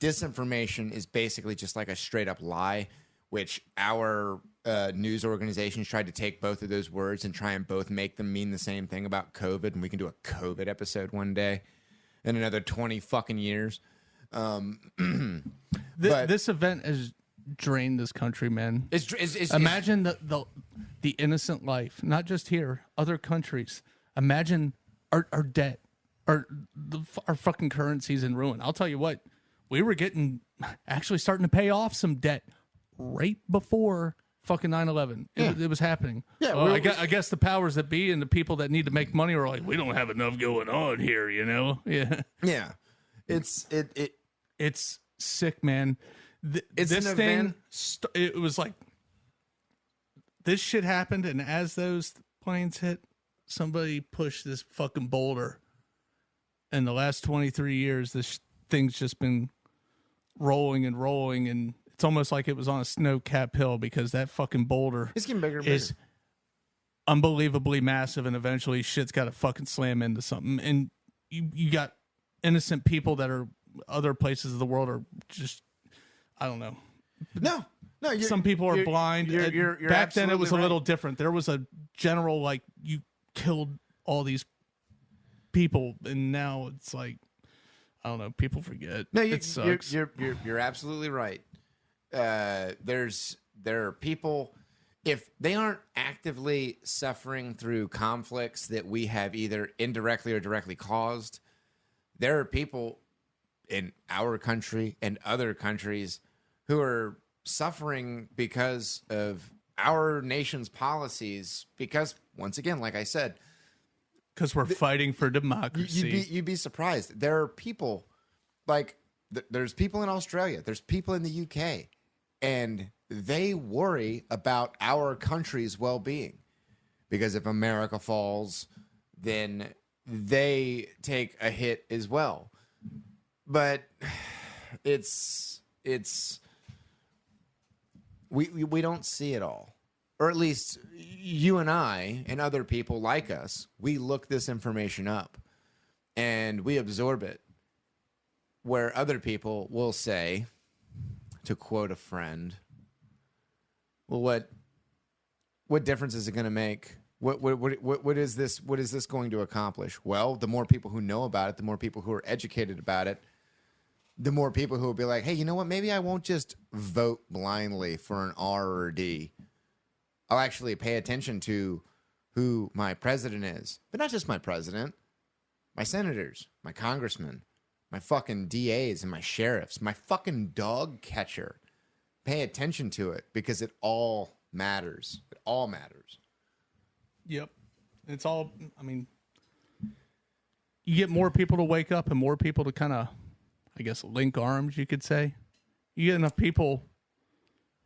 Disinformation is basically just like a straight up lie, which our news organizations tried to take both of those words and try and both make them mean the same thing about COVID. And we can do a COVID episode one day in another 20 fucking years. This event has drained this country, man. Imagine the innocent life, not just here, other countries. Imagine our debt, our fucking currency's in ruin. I'll tell you what. We were actually starting to pay off some debt right before fucking 9/11. It was happening. Yeah, I guess the powers that be and the people that need to make money were like, we don't have enough going on here, Yeah. Yeah. It's sick, man. It was like this shit happened, and as those planes hit, somebody pushed this fucking boulder. In the last 23 years, this thing's just been rolling and rolling, and it's almost like it was on a snow-capped hill because that fucking boulder it's getting bigger and bigger. Is unbelievably massive, and eventually shit's got to fucking slam into something. And you got innocent people that are other places of the world are just, I don't know. No. Some people are blind. You're back then it was right. a little different. There was a general, like, you killed all these people, and now it's like, I don't know. People forget. No, it sucks. You're absolutely right. There are people, if they aren't actively suffering through conflicts that we have either indirectly or directly caused, there are people in our country and other countries who are suffering because of our nation's policies. Because, once again, like I said, because we're fighting for democracy. you'd be surprised. There are people like there's people in Australia, there's people in the UK, and they worry about our country's well-being, because if America falls, then they take a hit as well. But we don't see it all. Or at least you and I and other people like us, we look this information up and we absorb it. Where other people will say, to quote a friend, well, what difference is it going to make? What is this going to accomplish? Well, the more people who know about it, the more people who are educated about it, the more people who will be like, hey, you know what? Maybe I won't just vote blindly for an R or a D. I'll actually pay attention to who my president is. But not just my president, my senators, my congressmen, my fucking DAs and my sheriffs, my fucking dog catcher. Pay attention to it because it all matters. It all matters. Yep. It's all, I mean, you get more people to wake up and more people to kind of, I guess, link arms, you could say. You get enough people,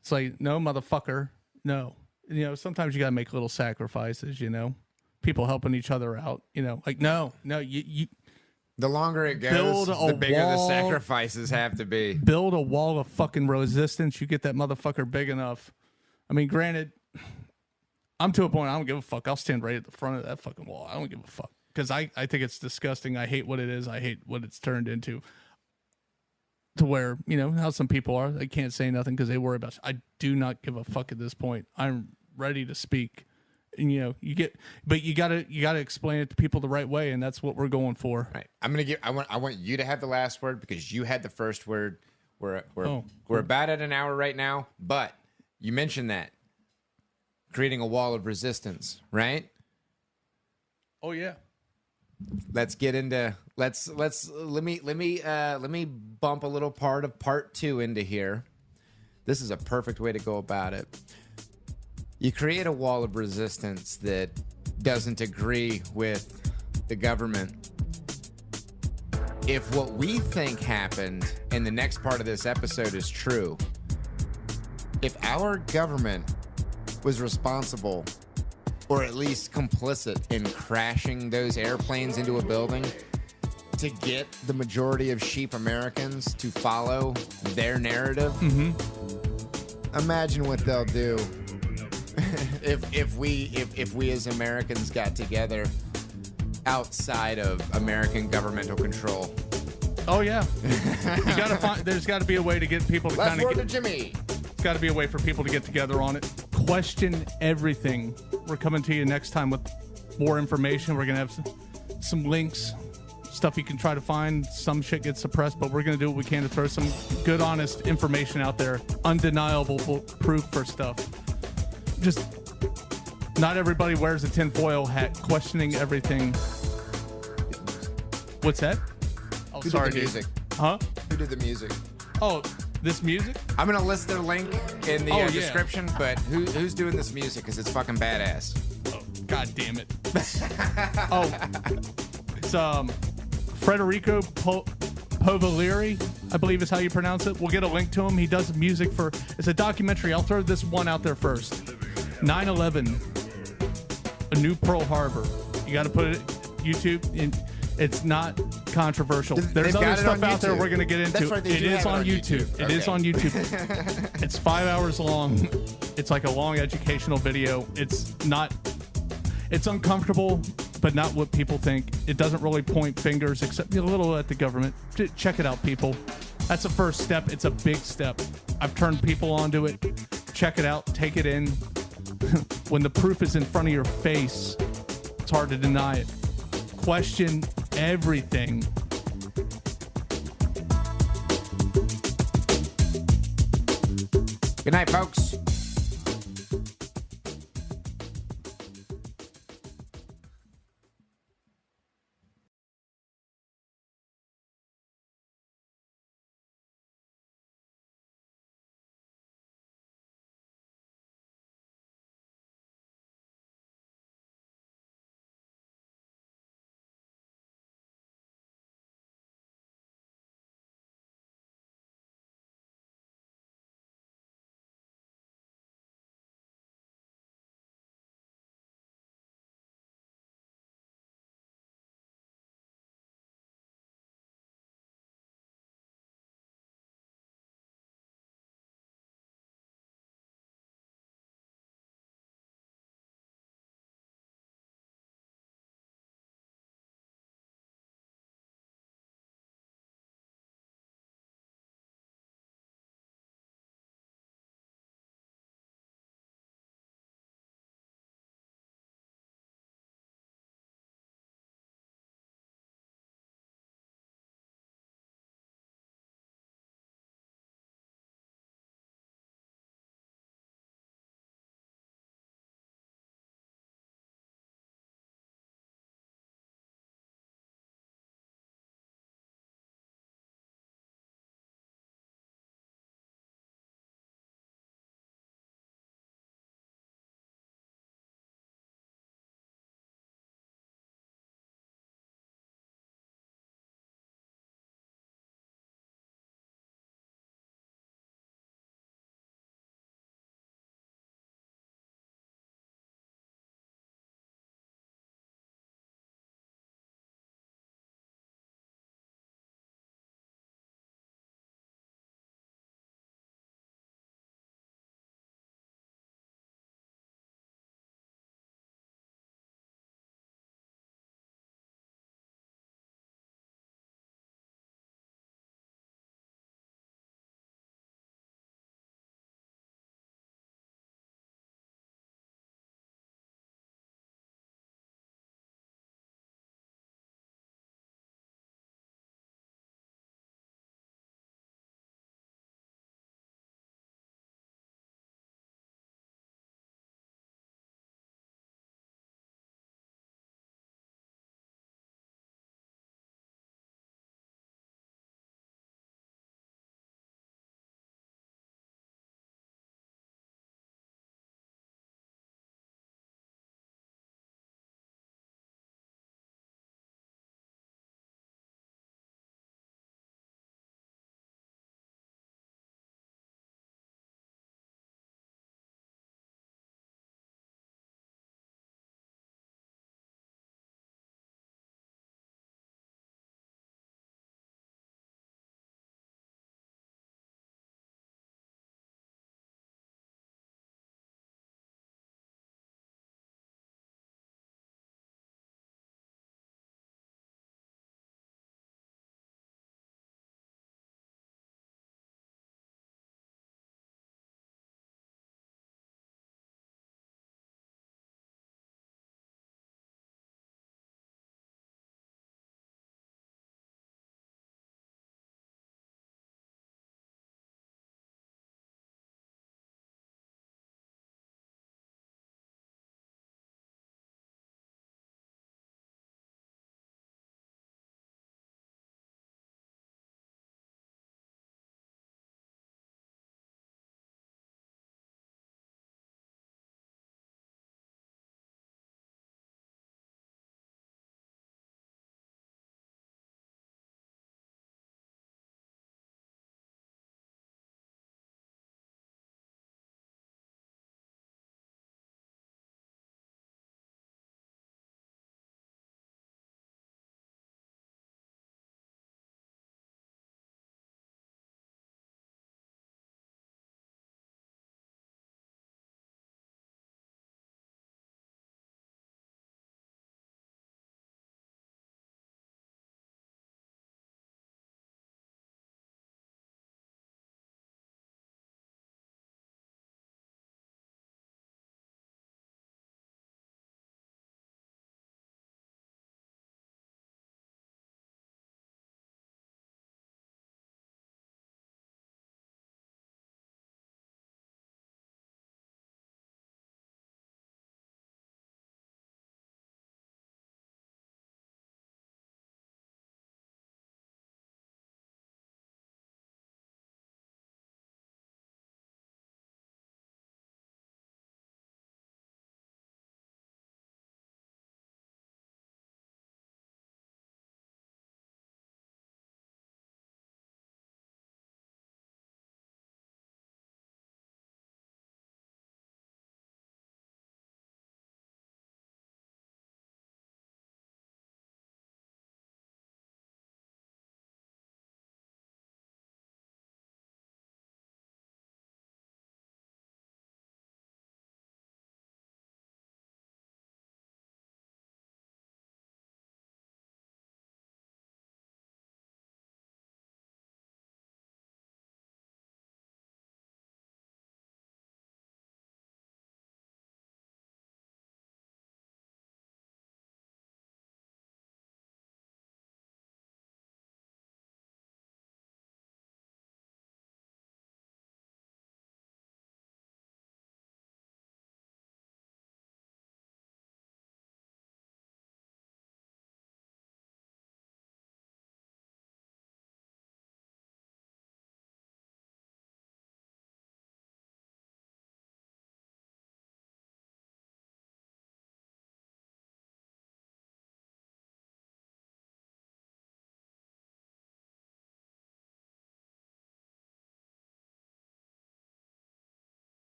it's like, no, motherfucker, no. You know, sometimes you got to make little sacrifices, you know. People helping each other out, you know. Like, no, you the longer it goes, the bigger the sacrifices have to be. Build a wall of fucking resistance. You get that motherfucker big enough. I mean, granted, I'm to a point I don't give a fuck. I'll stand right at the front of that fucking wall. I don't give a fuck. Because I think it's disgusting. I hate what it is. I hate what it's turned into. To where, you know, how some people are. They can't say nothing because they worry about it. I do not give a fuck at this point. I'm ready to speak. And, you know, but you gotta explain it to people the right way, and that's what we're going for. Right. I want you to have the last word because you had the first word. We're about at an hour right now, but you mentioned that creating a wall of resistance, right? Oh yeah. Let's get into let me bump a little part of part 2 into here. This is a perfect way to go about it. You create a wall of resistance that doesn't agree with the government. If what we think happened in the next part of this episode is true, if our government was responsible or at least complicit in crashing those airplanes into a building to get the majority of sheep Americans to follow their narrative, imagine what they'll do if we as Americans got together outside of American governmental control. Oh yeah. You gotta find. There's got to be a way to get people to kind of get. Jimmy. It's got to be a way for people to get together on it. Question everything. We're coming to you next time with more information. We're gonna have some links, stuff you can try to find. Some shit gets suppressed, but we're gonna do what we can to throw some good, honest information out there. Undeniable proof for stuff. Just not everybody wears a tinfoil hat. Questioning everything. What's that? Oh, Who sorry, did the music? Huh? Who did the music? Oh, this music? I'm gonna list their link in the description, but who's doing this music? Because it's fucking badass. Oh, God damn it. It's Federico Povalieri, I believe is how you pronounce it. We'll get a link to him. He does music for, it's a documentary. I'll throw this one out there first. 9/11, a new Pearl Harbor. You got to put it YouTube. It's not controversial. There's other stuff out there we're going to get into. Right, it is on YouTube. It is on YouTube. It's 5 hours long. It's like a long educational video. It's uncomfortable, but not what people think. It doesn't really point fingers, except a little at the government. Check it out, people. That's the first step. It's a big step. I've turned people onto it. Check it out. Take it in. When the proof is in front of your face, it's hard to deny it. Question everything. Good night, folks.